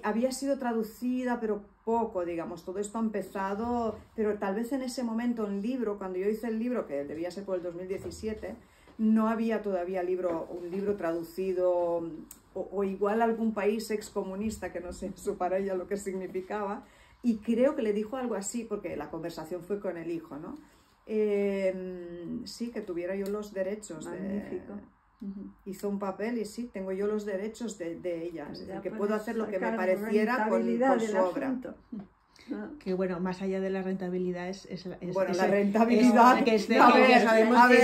había sido traducida, pero poco, digamos. Todo esto ha empezado, pero tal vez en ese momento en libro, cuando yo hice el libro, que debía ser por el 2017, no había todavía un libro traducido, o igual algún país excomunista, que no sé eso para ella lo que significaba, y creo que le dijo algo así, porque la conversación fue con el hijo, ¿no? Sí, que tuviera yo los derechos. Magnífico. Hizo un papel y sí, tengo yo los derechos de ella, es decir, Ya que puedes puedo hacer lo que me sacar pareciera con rentabilidad su del obra. asunto. Que bueno, más allá de la rentabilidad es Bueno, la rentabilidad, que es de a que ver, sabemos a que ver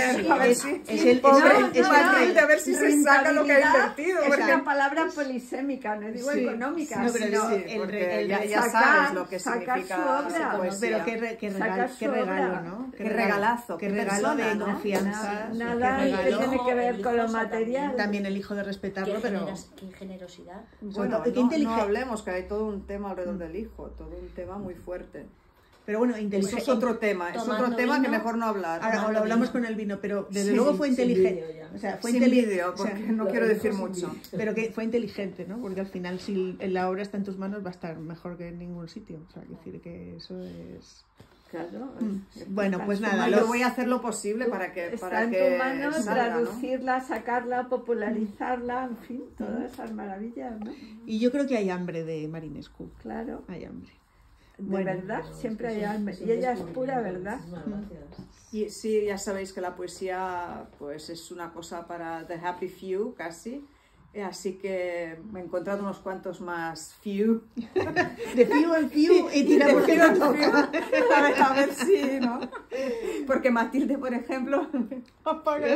es- si es el- pobre es el- Matilde, a ver si se saca lo que ha invertido, Es porque una palabra polisémica, no digo Sí, económica, no, pero sino sí, el porque re- el ya sacar- sabes lo que sacar significa su obra. su poesía. pero Sacar su qué regalo, obra. ¿no? Qué regalazo, qué qué regalo persona, de ¿no? confianza. Nada qué que regalo. tiene que ver El con hijo, lo o sea, material. También el hijo de respetarlo, pero Qué generosidad. Bueno, qué no inteligente. hablemos, que hay todo un tema alrededor del hijo, todo un tema muy fuerte. pero bueno, Eso inteligente. es otro tema, es Tomando otro tema que vino. mejor no hablar. Ahora lo hablamos con el vino, pero desde Sí, luego fue sin inteligente. vídeo ya. O sea, fue Sin inteligente. vídeo, porque no claro, quiero decir sin mucho. vídeo. Pero que fue inteligente, ¿no? Porque al final, si la obra está en tus manos, va a estar mejor que en ningún sitio. O sea, quiero decir que eso es. Claro. Bueno, pues nada, Yo voy a hacer lo posible para que Está en que tu mano salga, ¿no? traducirla, sacarla, popularizarla, en fin, todas esas maravillas, ¿no? Y yo creo que hay hambre de Marinescu. Claro, Hay hambre. de Bueno, verdad, Bueno, siempre es hay que alma. es Y un ella es pura verdad. descubrimiento. Muchísimas gracias. Y sí, ya sabéis que la poesía pues es una cosa para the happy few casi. Así que me he encontrado unos cuantos más few. De few en few y tira por Few and few. A ver si, ¿no? Porque Matilde, por ejemplo, apaga